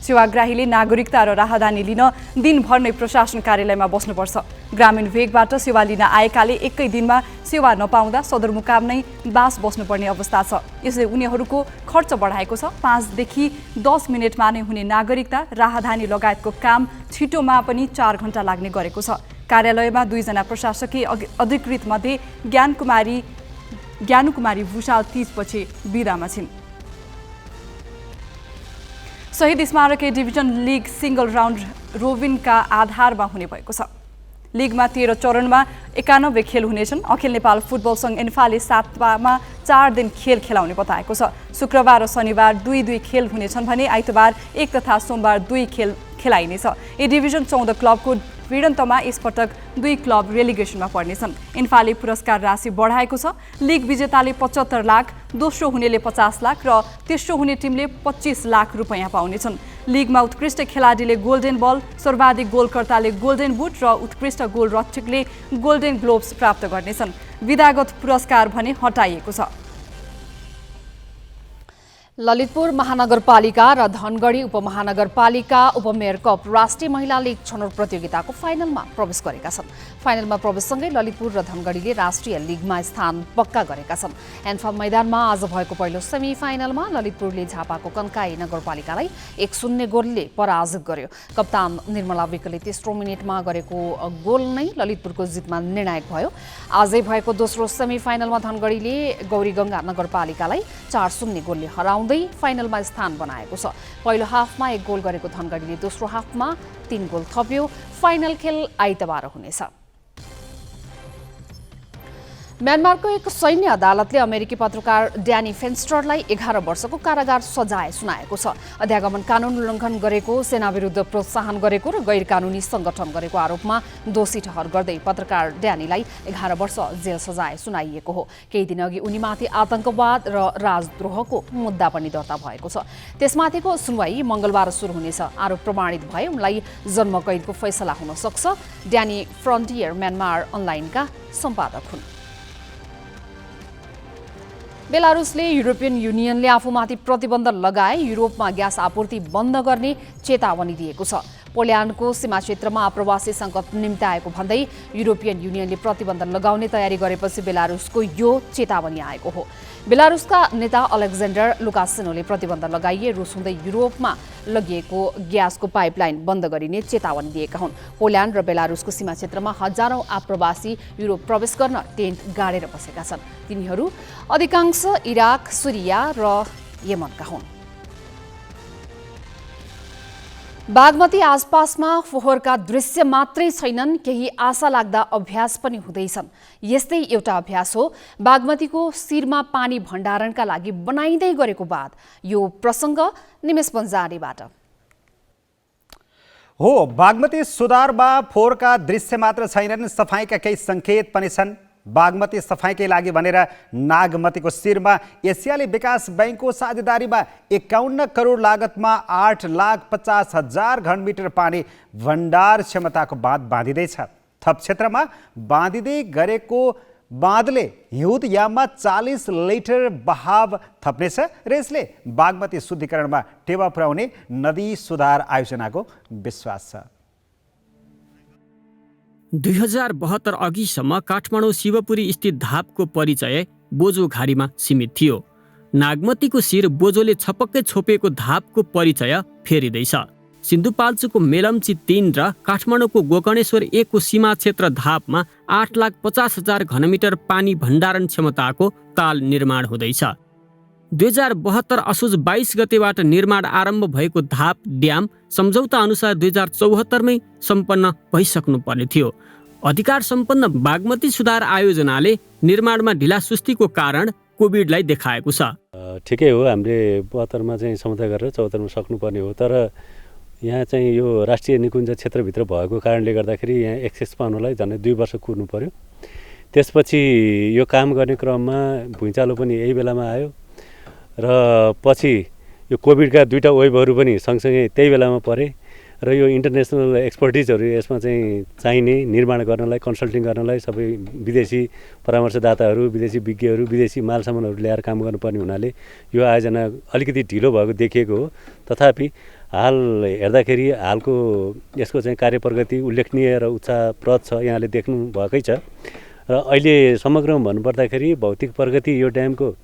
सेवाग्राहीले नागरिकता र राहदानी लिन दिनभर नै प्रशासन कार्यालयमा बस्नुपर्छ। ग्रामीण भेगबाट सेवा लिन आएकाले एकै दिनमा सेवा नपाउँदा सदरमुकाम नै बास बस्नुपर्ने अवस्था छ। यसले उनीहरूको खर्च बढाएको छ। 5 देखि 10 मिनटमा नै हुने नागरिकता राहदानी लगायतको काम छिटोमा पनि 4 घण्टा लाग्ने गरेको छ। कार्यालयमा 2 जना प्रशासकीय अधिकृत मध्ये ज्ञानुकुमारी भूषाल 30 पछि बिदामा छिन्। शहीद स्मारक A division league single round रोबिनका आधारमा हुने भएको छ। लिगमा 13 चरणमा 91 खेल हुनेछन्। अखिल नेपाल फुटबल सङ्घ एन्फाले 7मा 4 दिन खेल खेलाउने बताएको छ। शुक्रबार र शनिबार 2-2 खेल हुनेछन् भने आइतबार 1 तथा सोमबार 2 खेल खेलाइनेछ। ए डिभिजन 14 क्लबको भिडन्तमा यसपटक 2 क्लब रेलिगेसनमा पर्नेछन्। एन्फाले पुरस्कार राशि बढाएको छ। लिग विजेताले 75 लाख, दोस्रो हुनेले 50 लाख र तेस्रो हुने टिमले 25 लाख रुपैयाँ पाउनेछन्। लिगमा उत्कृष्ट खेलाडीले गोल्डेन बल, सर्वाधिक गोलकर्ताले गोल्डेन बुट र उत्कृष्ट गोल रक्षकले गोल्डेन ग्लोब्स प्राप्त गर्नेछन्। विधागत पुरस्कार भने हटाइएको छ। ललितपुर महानगरपालिका र धनगढी उपमहानगरपालिका उपमेयर कप राष्ट्रिय महिला लीग छनौट प्रतियोगिताको फाइनलमा प्रवेश गरेका छन्। फाइनलमा प्रवेशसँगै ललितपुर र धनगढीले राष्ट्रिय लीगमा स्थान पक्का गरेका छन्। एन्फा मैदानमा आज भएको पहिलो सेमी फाइनलमा ललितपुरले झापाको कन्काई नगरपालिकालाई 1-0 गोलले पराजित गर्यो। कप्तान निर्मला विकले तेस्रो मिनेटमा गरेको गोल नै ललितपुरको जितमा निर्णायक भयो। आजै भएको दोस्रो सेमी फाइनलमा धनगढीले गौरीगङ्गा नगरपालिकालाई 4-0 गोलले हराउँदै फाइनलमा स्थान बनाएको छ। पहिलो हाफमा 1 गोल गरेको धनगढीले दोस्रो हाफमा 3 गोल थप्यो। फाइनल खेल आइतबार हुनेछ। म्यानमारको एक सैन्य अदालतले अमेरिकी पत्रकार ड्यानी फेन्स्टरलाई 11 वर्षको कारागार सजाय सुनाएको छ। अध्यागमन कानुन उल्लङ्घन गरेको, सेना विरुद्ध प्रोत्साहन गरेको र गैर कानुनी सङ्गठन गरेको आरोपमा दोषी ठहर गर्दै पत्रकार ड्यानीलाई 11 वर्ष जेल सजाय सुनाइएको हो। केही दिनअघि उनीमाथि आतंकवाद र राजद्रोहको मुद्दा पनि दर्ता भएको छ। त्यसमाथिको सुनवाई मङ्गलबार सुरु हुनेछ। आरोप प्रमाणित भए उनलाई जन्मकैदको फैसला हुन सक्छ। ड्यानी फ्रन्टियर म्यानमार अनलाइनका सम्पादक हुन्। बेलारुसले युरोपियन युनियनले आफूमाथि प्रतिबन्ध लगाए युरोपमा ग्यास आपूर्ति बन्द गर्ने चेतावनी दिएको छ। पोल्यान्डको सीमा क्षेत्रमा आप्रवासी सङ्कट निम्त्याएको भन्दै युरोपियन युनियनले प्रतिबन्ध लगाउने तयारी गरेपछि बेलारुसको यो चेतावनी आएको हो। बेलारुसका नेता अलेक्जेन्डर लुकासेनोले प्रतिबन्ध लगाइए रुस हुँदै युरोपमा लगिएको ग्यासको पाइपलाइन बन्द गरिने चेतावनी दिएका हुन्। पोल्यान्ड र बेलारुसको सीमा क्षेत्रमा हजारौं आप्रवासी युरोप प्रवेश गर्न टेन्ट गाडेर बसेका छन्। तिनीहरू अधिकांश इराक, सिरिया र यमनका हुन्। बागमती आसपासमा फोहोरका दृश्य मात्रै छैनन्, केही आशा लाग्दा अभ्यास पनि हुँदैछन्। यस्तै एउटा अभ्यास हो बागमतीको शिरमा पानी भण्डारणका लागि बनाइँदै गरेको बाँध। यो प्रसङ्ग निमेष बन्जारेबाट हो। बागमती सुधारमा फोहोरका दृश्य मात्र छैनन्, सफाइका केही सङ्केत पनि छन्। बागमती सफाइकै लागि भनेर नागमतीको शिरमा एसियाली विकास बैङ्कको साझेदारीमा 51 करोड लागतमा 8,50,000 घनमिटर पानी भण्डार क्षमताको बाँध बाँधिँदैछ। थप क्षेत्रमा बाँधिँदै गरेको बाँधले हिउँद याममा 40 लिटर बहाव थप्नेछ र यसले बागमती शुद्धिकरणमा टेवा पुर्याउने नदी सुधार आयोजनाको विश्वास छ। 2072 अघिसम्म काठमाडौँ शिवपुरी स्थित धापको परिचय बोझो घारीमा सीमित थियो। नागमतीको शिर बोझोले छपक्कै छोपेको धापको परिचय फेरिँदैछ। सिन्धुपाल्चोकको मेलम्ची 3 र काठमाडौँको गोकर्णेश्वर 1 को सीमा क्षेत्र धापमा 8,50,000 घनमिटर पानी भण्डारण क्षमताको ताल निर्माण हुँदैछ। 2072 असोज 22 गतेबाट निर्माण आरम्भ भएको धाप ड्याम सम्झौता अनुसार 2074 मै सम्पन्न भइसक्नु पर्ने थियो। अधिकार सम्पन्न बागमती सुधार आयोजनाले निर्माणमा ढिलासुस्तीको कारण कोभिडलाई देखाएको छ। ठिकै हो, हामीले 72 मा चाहिँ सम्झौता गरेर 74 मा सक्नुपर्ने हो, तर यहाँ चाहिँ यो राष्ट्रिय निकुञ्ज क्षेत्रभित्र भएको कारणले गर्दाखेरि यहाँ एक्सेस पाउनलाई झन्डै 2 वर्ष कुर्नु पर्यो। त्यसपछि यो काम गर्ने क्रममा भुइँचालो पनि यही बेलामा आयो र पछि यो कोभिडका 2टा वेभहरू पनि सँगसँगै त्यही बेलामा परे र यो इन्टरनेसनल एक्सपर्टिजहरू यसमा चाहिँ चाहिने निर्माण गर्नलाई, कन्सल्टिङ गर्नलाई सबै विदेशी परामर्शदाताहरू, विदेशी विज्ञहरू, विदेशी मालसामानहरू ल्याएर काम गर्नुपर्ने हुनाले यो आयोजना अलिकति ढिलो भएको देखिएको हो। तथापि हाल हेर्दाखेरि हालको यसको चाहिँ कार्य प्रगति उल्लेखनीय र उत्साहप्रद छ, यहाँले देख्नु भएकै छ। र अहिले समग्रमा भन्नुपर्दाखेरि भौतिक प्रगति यो ड्यामको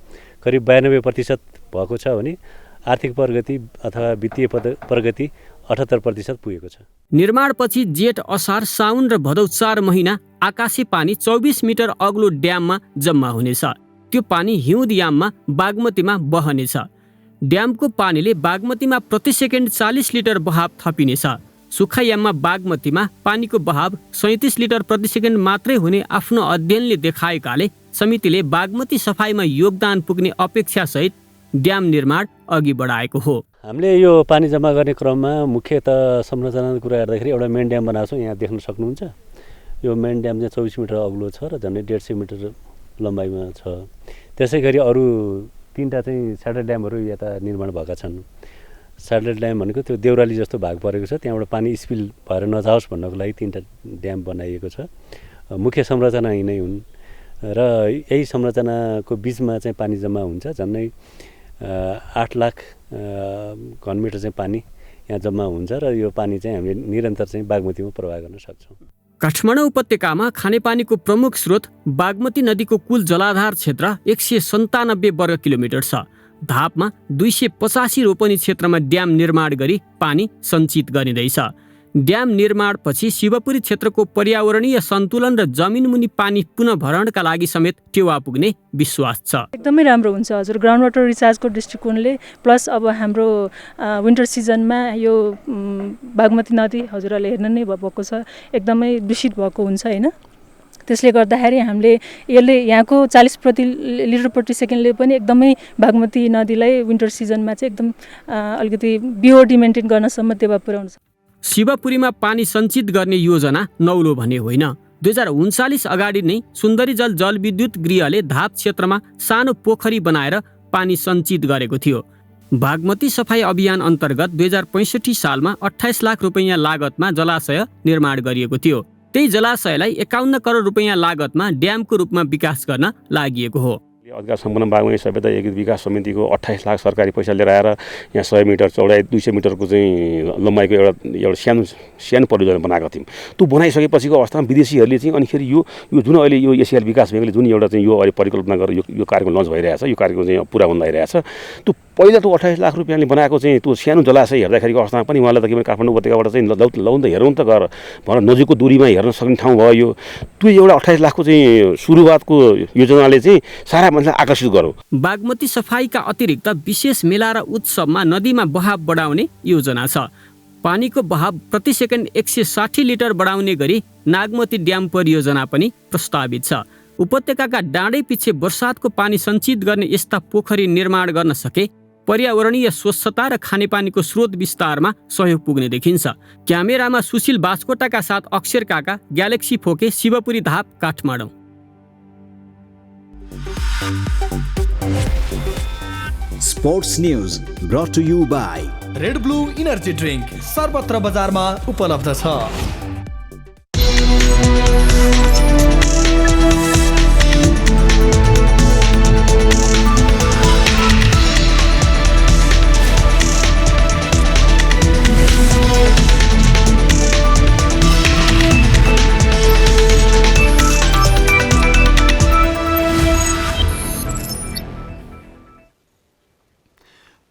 करिब 92% भएको छ भने आर्थिक प्रगति अथवा वित्तीय प्रगति 78% पुगेको छ। निर्माणपछि जेठ, असार, साउन र भदौ 4 महिना आकाशे पानी 24 मिटर अग्लो ड्याममा जम्मा हुनेछ। त्यो पानी हिउँद याममा बागमतीमा बहनेछ। ड्यामको पानीले बागमतीमा प्रति सेकेन्ड 40 लिटर बहाव थपिनेछ। सुक्खा याममा बागमतीमा पानीको बहाव 37 लिटर प्रति सेकेन्ड मात्रै हुने आफ्नो अध्ययनले देखाएकाले समितिले बागमती सफाइमा योगदान पुग्ने अपेक्षासहित ड्याम निर्माण अघि बढाएको हो। हामीले यो पानी जम्मा गर्ने क्रममा मुख्यतः संरचनाको कुरा हेर्दाखेरि एउटा मेन ड्याम बनाएको छौँ, यहाँ देख्न सक्नुहुन्छ। यो मेन ड्याम चाहिँ 24 मिटर अग्लो छ र झन्डै 150 मिटर लम्बाइमा छ। त्यसै गरी अरू 3टा चाहिँ स्याटेलाइट ड्यामहरू यता निर्माण भएका छन्। स्याटेलाइट ड्याम भनेको त्यो देउराली जस्तो भाग परेको छ, त्यहाँबाट पानी स्पिल भएर नजाओस् भन्नको लागि 3टा ड्याम बनाइएको छ। मुख्य संरचना यी नै हुन् र यही संरचनाको बिचमा चाहिँ पानी जम्मा हुन्छ। झन्डै 8 लाख घनमिटर चाहिँ पानी यहाँ जम्मा हुन्छ र यो पानी चाहिँ हामीले निरन्तर चाहिँ बागमतीमा प्रवाह गर्न सक्छौँ। काठमाडौँ उपत्यकामा खानेपानीको प्रमुख स्रोत बागमती नदीको कुल जलाधार क्षेत्र 197 वर्ग किलोमिटर छ। धापमा 285 रोपनी क्षेत्रमा ड्याम निर्माण गरी पानी सञ्चित गरिँदैछ। ड्याम निर्माणपछि शिवपुरी क्षेत्रको पर्यावरणीय सन्तुलन र जमिनमुनि पानी पुनः भरणका लागि समेत टेवा पुग्ने विश्वास छ। एकदमै राम्रो हुन्छ हजुर। ग्राउन्ड वाटर रिचार्जको दृष्टिकोणले प्लस अब हाम्रो विन्टर सिजनमा यो बागमती नदी हजुरहरूले हेर्न नै भएको छ, एकदमै दूषित भएको हुन्छ हैन। त्यसले गर्दाखेरि हामीले यसले यहाँको 40 लिटर प्रति सेकेन्डले पनि एकदमै बागमती नदीलाई विन्टर सिजनमा चाहिँ एकदम अलिकति बिओडी मेन्टेन गर्नसम्म टेवा पुर्याउँछ। शिवपुरीमा पानी सञ्चित गर्ने योजना नौलो भने होइन। 2039 अगाडि नै सुन्दरी जलविद्युत गृहले धाप क्षेत्रमा सानो पोखरी बनाएर पानी सञ्चित गरेको थियो। बागमती सफाई अभियान अन्तर्गत 2065 सालमा 28 लाख रुपैयाँ लागतमा जलाशय निर्माण गरिएको थियो। त्यही जलाशयलाई 51 करोड रुपैयाँ लागतमा ड्यामको रूपमा विकास गर्न लागि हो। अधिकार सम्पन्न बागमती सभ्यता एकीकृत विकास समितिको 28 लाख सरकारी पैसा लिएर आएर यहाँ 100 मिटर चौडाइ 200 मिटरको चाहिँ लम्बाइको एउटा सानो परियोजना बनाएको थियौँ। त्यो बनाइसकेपछिको अवस्थामा विदेशीहरूले चाहिँ अनिखेरि यो जुन अहिले यो एसियाली विकास ब्याङ्कले जुन एउटा चाहिँ यो अहिले परिकल्पना गरेर यो कार्यक्रम लन्च भइरहेछ, यो कार्यक्रम चाहिँ पुरा हुन लागिरहेछ, त्यो पहिला त्यो 28 लाख रुपियाँले बनाएको चाहिँ त्यो सानो जलाशय हेर्दाखेरिको अवस्थामा पनि उहाँलाई त के भने काठमाडौँ उपत्यकाबाट चाहिँ लौ त हेरौँ त गएर भनेर नजिकको दूरीमा हेर्न सक्ने ठाउँ भयो। यो त्यो एउटा 28 लाखको चाहिँ सुरुवातको योजनाले चाहिँ सारा मान्छेलाई आकर्षित गरौँ। बागमती सफाइका अतिरिक्त विशेष मेला र उत्सवमा नदीमा बहाव बढाउने योजना छ। पानीको बहाव प्रति सेकेन्ड 160 लिटर बढाउने गरी नागमती ड्याम परियोजना पनि प्रस्तावित छ। उपत्यकाका डाँडै पछि वर्षातको पानी सञ्चित गर्ने यस्ता पोखरी निर्माण गर्न सके पर्यावरणीय स्वच्छता र खानेपानीको स्रोत विस्तारमा सहयोग पुग्ने देखिन्छ। क्यामेरामा सुशील बास्कोटाका साथ अक्षर काका, ग्यालेक्सी फोके, Shivapuri Dhap, Kathmandu. Sports news brought to you by Red Blue energy drink सर्वत्र बजारमा उपलब्ध छ।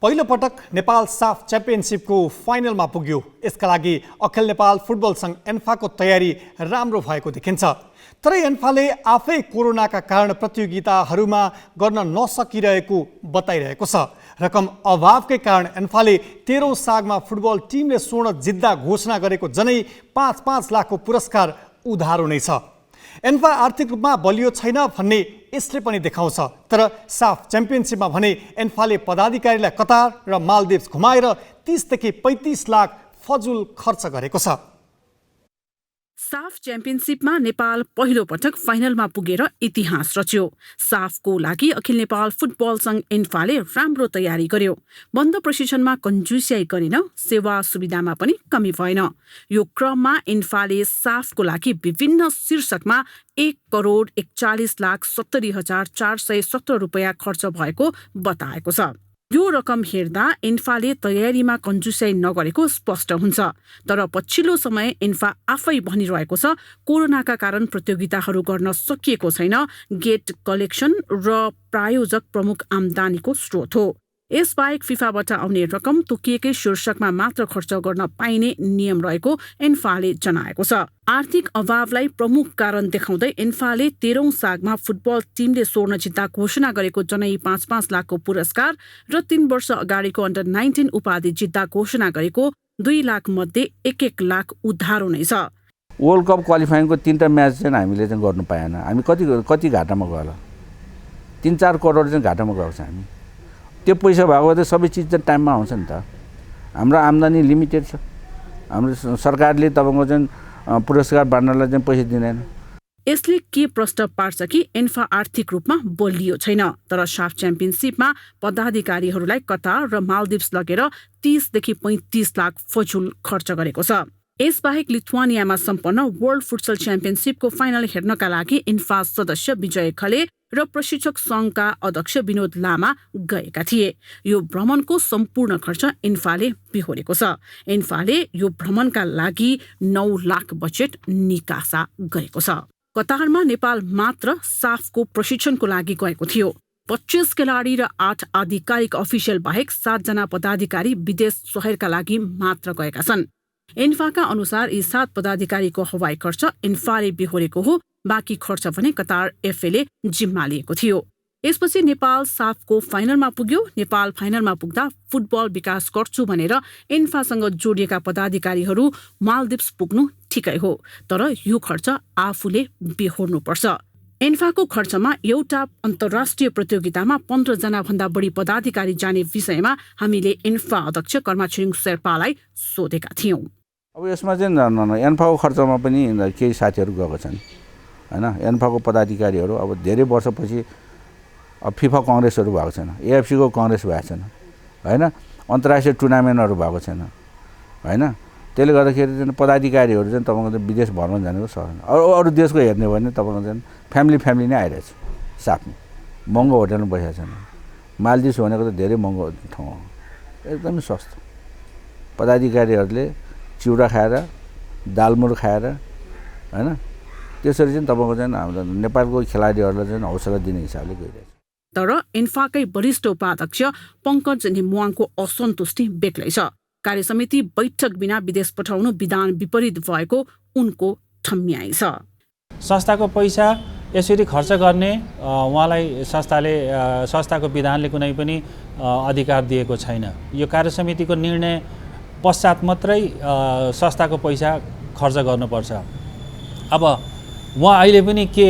पहिलो पटक नेपाल साफ च्याम्पियनसिपको फाइनलमा पुग्यो। यसका लागि अखिल नेपाल फुटबल सङ्घ एन्फाको तयारी राम्रो भएको देखिन्छ। तर एन्फाले आफै कोरोनाका कारण प्रतियोगिताहरूमा गर्न नसकिरहेको बताइरहेको छ। रकम अभावकै कारण एन्फाले 13औं सागमा फुटबल टिमले स्वर्ण जित्दा घोषणा गरेको जनै 5-5 लाखको पुरस्कार उधारो नै छ। एन्फा आर्थिक रूपमा बलियो छैन भन्ने यसले पनि देखाउँछ। तर साफ च्याम्पियनसिपमा भने एन्फाले पदाधिकारीलाई कतार र मालदिप्स घुमाएर 30 देखि 35 लाख फजुल खर्च गरेको छ। साफ च्याम्पियनसिपमा नेपाल पहिलो पटक फाइनलमा पुगेर इतिहास रच्यो। साफको लागि अखिल नेपाल फुटबल सङ्घ एन्फाले राम्रो तयारी गर्यो। बन्द प्रशिक्षणमा कन्जुस्याइ गरेन, सेवा सुविधामा पनि कमी भएन। यो क्रममा एन्फाले साफको लागि विभिन्न शीर्षकमा 1,41,70,417 रुपियाँ खर्च भएको बताएको छ। यो रकम हेर्दा एन्फाले तयारीमा कन्जुस्याइ नगरेको स्पष्ट हुन्छ। तर पछिल्लो समय एन्फा आफै भनिरहेको छ कोरोनाका कारण प्रतियोगिताहरू गर्न सकिएको छैन। गेट कलेक्सन र प्रायोजक प्रमुख आम्दानीको स्रोत हो। यसबाहेक फिफाबाट आउने रकम तोकिएकै शीर्षकमा मात्र खर्च गर्न पाइने नियम रहेको एन्फाले जनाएको छ। आर्थिक अभावलाई प्रमुख कारण देखाउँदै एन्फाले 13औं सागमा फुटबल टिमले स्वर्ण जित्दा घोषणा गरेको जनै 5-5 लाखको पुरस्कार र 3 वर्ष अगाडिको अन्डर 19 उपाधि जित्दा घोषणा गरेको 2 लाख मध्ये 1-1 लाख उधारो नै छ। वर्ल्ड कप क्वालिफाइङको 3टा म्याच चाहिँ हामीले चाहिँ गर्नु पाएन। हामी कति घाटामा गयो होला? 3-4 करोड चाहिँ घाटामा गएको छ हामी। त्यो पैसा भएको त सबै चिज चाहिँ टाइममा आउँछ नि त। हाम्रो आम्दानी लिमिटेड छ। हाम्रो सरकारले तपाईँको चाहिँ पुरस्कार बाँड्नलाई चाहिँ पैसा दिँदैन। यसले के प्रश्न पार्छ कि एन्फा आर्थिक रूपमा बलियो छैन। तर साफ च्याम्पियनसिपमा पदाधिकारीहरूलाई कतार र मालदिप्स लगेर 30 देखि 35 लाख फजुल खर्च गरेको छ। यसबाहेक लिथुआनियामा सम्पन्न वर्ल्ड फुटसल च्याम्पियनसिपको फाइनल हेर्नका लागि एन्फा सदस्य विजय खले र प्रशिक्षक सङ्घका अध्यक्ष विनोद लामा गएका थिए। यो भ्रमणको सम्पूर्ण खर्च एन्फाले बिहोरेको छ। एन्फाले यो भ्रमणका लागि 9 लाख बजेट निकासा गरेको छ। कतारमा नेपाल मात्र साफको प्रशिक्षणको लागि गएको थियो। 25 खेलाडी र 8 आधिकारिक अफिसियल बाहेक 7 जना पदाधिकारी विदेश शहरका लागि मात्र गएका छन्। एन्फाका अनुसार यी 7 पदाधिकारीको हवाई खर्च एन्फाले बिहोरेको हो। बाँकी खर्च भने कतार एफएले जिम्मा लिएको थियो। यसपछि नेपाल साफको फाइनलमा पुग्यो। नेपाल फाइनलमा पुग्दा फुटबल विकास गर्छु भनेर एन्फासँग जोडिएका पदाधिकारीहरू मालदिप्स पुग्नु ठिकै हो। तर यो खर्च आफूले बिहोर्नुपर्छ। एन्फाको खर्चमा एउटा अन्तर्राष्ट्रिय प्रतियोगितामा 15 जना भन्दा बढी पदाधिकारी जाने विषयमा हामीले एन्फा अध्यक्ष कर्मा छिरिङ शेर्पालाई सोधेका थियौं। अब यसमा चाहिँ एन्फाको खर्चमा पनि केही साथीहरू गएको छन् हैन। एन्फाको पदाधिकारीहरू अब धेरै वर्षपछि अब फिफा कङ्ग्रेसहरू भएको छैन, एएफसीको कङ्ग्रेस भएको छैन हैन, अन्तर्राष्ट्रिय टुर्नामेन्टहरू भएको छैन हैन। त्यसले गर्दाखेरि चाहिँ पदाधिकारीहरू चाहिँ तपाईँको विदेश भ्रमण जानेको सक्दैन। अरू देशको हेर्ने हो भने तपाईँको चाहिँ फ्यामिली नै आइरहेछ। साथमा महँगो होटलमा बसेका छन्। मालदिप्स भनेको त धेरै महँगो ठाउँ हो, एकदमै सस्तो। पदाधिकारीहरूले चिउरा खाएर दालमुर खाएर हैन त्यसरी चाहिँ तपाईँको चाहिँ हाम्रो नेपालको खेलाडीहरूलाई चाहिँ हौसला दिने हिसाबले गइरहेछ। तर एन्फाकै वरिष्ठ उपाध्यक्ष पङ्कज नेमुवाङको असन्तुष्टि बेग्लै छ। कार्यसमिति बैठक बिना विदेश पठाउनु विधान विपरीत भएको उनको ठम्याइ छ। संस्थाको पैसा यसरी खर्च गर्ने उहाँलाई संस्थाको विधानले कुनै पनि अधिकार दिएको छैन। यो कार्यसमितिको निर्णय पश्चात मात्रै संस्थाको पैसा खर्च गर्नुपर्छ। अब उहाँ अहिले पनि के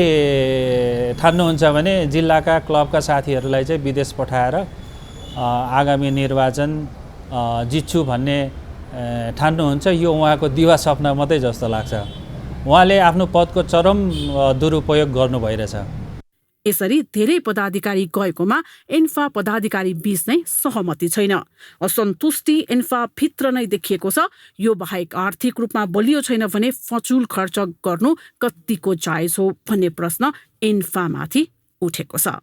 ठान्नुहुन्छ भने जिल्लाका क्लबका साथीहरूलाई चाहिँ विदेश पठाएर आगामी निर्वाचन जित्छु भन्ने ठान्नुहुन्छ। यो उहाँको दिवा सपना मात्रै जस्तो लाग्छ। उहाँले आफ्नो पदको चरम दुरुपयोग गर्नु भइरहेछ। यसरी धेरै पदाधिकारी गएकोमा एन्फा पदाधिकारी बीच नै सहमति छैन। असन्तुष्टि एन्फा भित्र नै देखिएको छ। यो बाहेक आर्थिक रूपमा बलियो छैन भने फचुल खर्च गर्नु कतिको जायज हो भन्ने प्रश्न एन्फामाथि उठेको छ।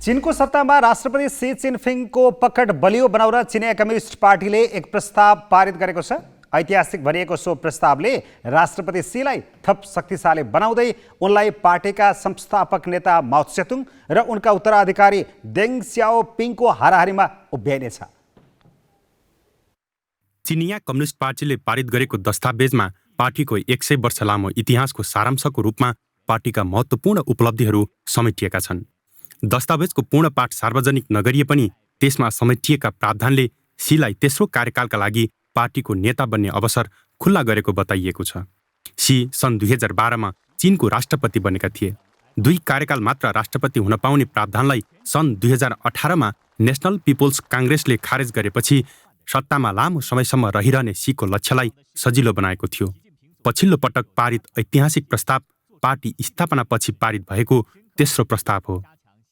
चीनको सत्तामा राष्ट्रपति सी जिनपिङको पकड बलियो बनाउन चिनिया कम्युनिस्ट पार्टीले एक प्रस्ताव पारित गरेको छ। ऐतिहासिक भनिएको सो प्रस्तावले राष्ट्रपति सीलाई थप शक्तिशाली बनाउँदै उनलाई पार्टीका संस्थापक नेता माओ त्से-तुङ र उनका उत्तराधिकारी देङ स्याओपिङको हाराहारीमा उभ्याइनेछ। चिनिया कम्युनिस्ट पार्टीले पारित गरेको दस्तावेजमा पार्टीको 100 वर्ष लामो इतिहासको सारांशको रूपमा पार्टीका महत्त्वपूर्ण उपलब्धिहरू समेटिएका छन्। दस्तावेजको पूर्ण पाठ सार्वजनिक नगरिए पनि त्यसमा समेटिएका प्रावधानले सीलाई तेस्रो कार्यकालका लागि पार्टीको नेता बन्ने अवसर खुल्ला गरेको बताइएको छ। सी सन् 2012मा चीनको राष्ट्रपति बनेका थिए। 2 कार्यकाल मात्र राष्ट्रपति हुन पाउने प्रावधानलाई सन् 2018मा नेसनल पिपुल्स काङ्ग्रेसले खारेज गरेपछि सत्तामा लामो समयसम्म रहिरहने सीको लक्ष्यलाई सजिलो बनाएको थियो। पछिल्लो पटक पारित ऐतिहासिक प्रस्ताव पार्टी स्थापनापछि पारित भएको तेस्रो प्रस्ताव हो।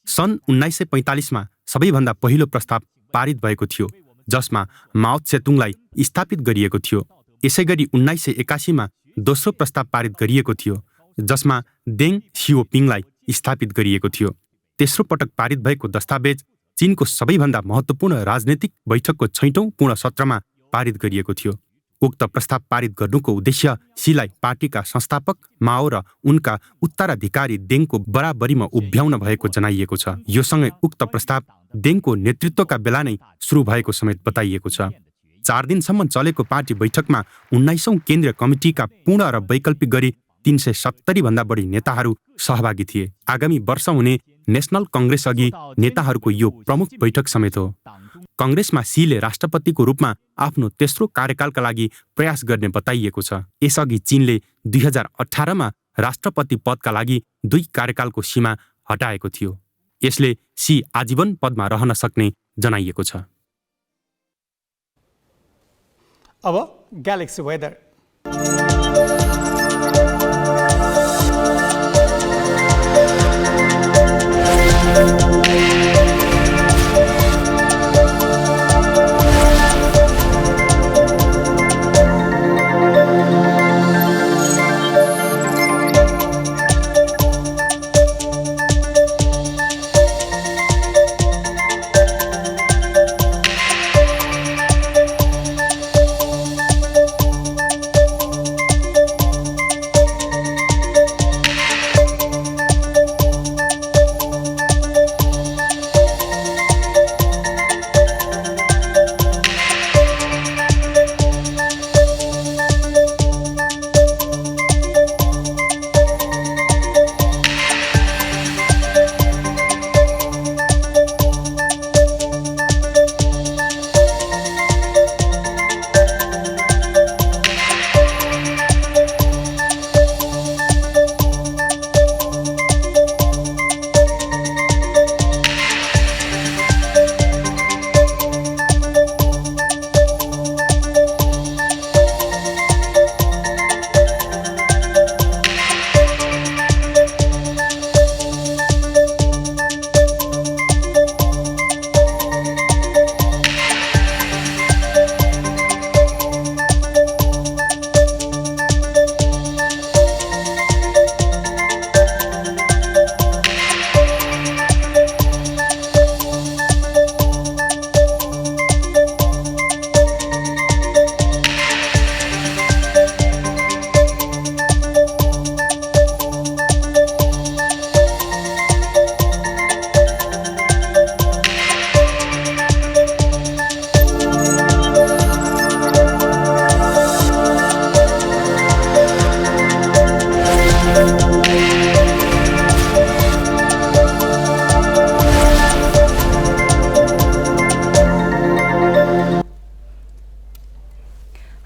सन् 1945मा सबैभन्दा पहिलो प्रस्ताव पारित भएको थियो, जसमा माओ त्से-तुङलाई स्थापित गरिएको थियो। यसैगरी 1981मा दोस्रो प्रस्ताव पारित गरिएको थियो, जसमा देङ सियोपिङलाई स्थापित गरिएको थियो। तेस्रो पटक पारित भएको दस्तावेज चीनको सबैभन्दा महत्त्वपूर्ण राजनीतिक बैठकको 6औं पूर्ण सत्रमा पारित गरिएको थियो। उक्त प्रस्ताव पारित गर्नुको उद्देश्य सीलाई पार्टीका संस्थापक माओ र उनका उत्तराधिकारी देङको बराबरीमा उभ्याउन भएको जनाइएको छ। यो सँगै उक्त प्रस्ताव देङको नेतृत्वका बेला नै सुरु भएको समेत बताइएको छ। 4 दिनसम्म चलेको पार्टी बैठकमा 19औं केन्द्रीय कमिटीका पूर्ण र वैकल्पिक गरी 370 भन्दा बढी नेताहरू सहभागी थिए। आगामी वर्ष हुने नेसनल कङ्ग्रेस अघि नेताहरूको यो प्रमुख बैठक समेत हो। कङ्ग्रेसमा सीले राष्ट्रपतिको रूपमा आफ्नो तेस्रो कार्यकालका लागि प्रयास गर्ने बताइएको छ। यसअघि चीनले 2018मा राष्ट्रपति पदका लागि 2 कार्यकालको सीमा हटाएको थियो। यसले सी आजीवन पदमा रहन सक्ने जनाइएको छ। अब ग्यालेक्सी वेदर।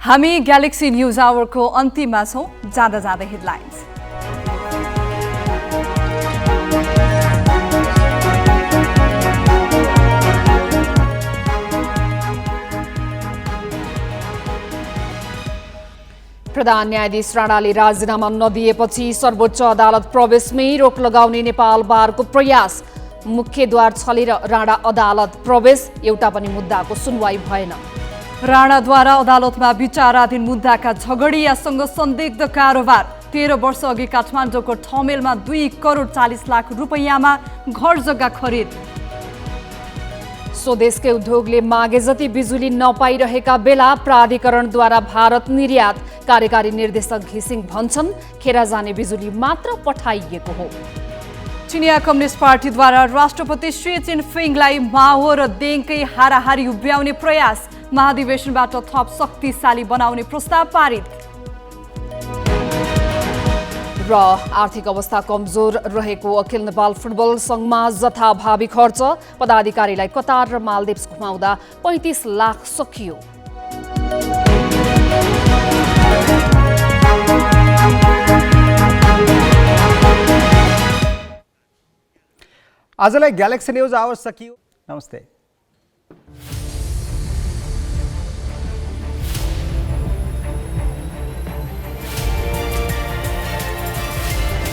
हामी ग्यालेक्सी न्युज आवरको अन्तिममा छौँ। जाँदा जाँदै हेडलाइन्स। प्रधान न्यायाधीश राणाले राजीनामा नदिएपछि सर्वोच्च अदालत प्रवेशमै रोक लगाउने नेपाल बारको प्रयास। मुख्यद्वार छलेर राणा अदालत प्रवेश, एउटा पनि मुद्दाको सुनवाई भएन। राणाद्वारा अदालतमा विचाराधीन मुद्दाका झगडियासँग संदिग्ध कारोबार। 13 वर्ष अघि काठमाडौँको ठमेलमा 2 करोड 40 लाख रुपैयाँमा घर जग्गा खरिद। स्वदेशकै उद्योगले मागे जति बिजुली नपाइरहेका बेला प्राधिकरणद्वारा भारत निर्यात। कार्यकारी निर्देशक घिसिङ भन्छन् खेर जाने बिजुली मात्र पठाइएको हो। चिनिया कम्युनिस्ट पार्टीद्वारा राष्ट्रपति सी जिनपिङलाई माओ र देङकै हाराहारी उभ्याउने प्रयास। महाधिवेशनबाट थप शक्तिशाली बनाउने प्रस्ताव पारित। र आर्थिक अवस्था कमजोर रहेको अखिल नेपाल फुटबल सङ्घमा जथाभावी खर्च। पदाधिकारीलाई कतार र मालदिप्स घुमाउँदा 35 लाख सकियो। आजलाई ग्यालेक्सी न्युज आवर सकियो। नमस्ते।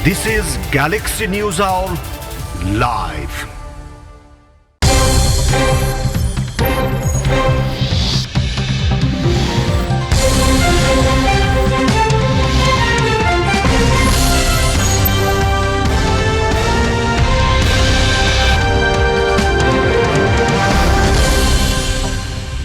This is Galaxy News Hour live.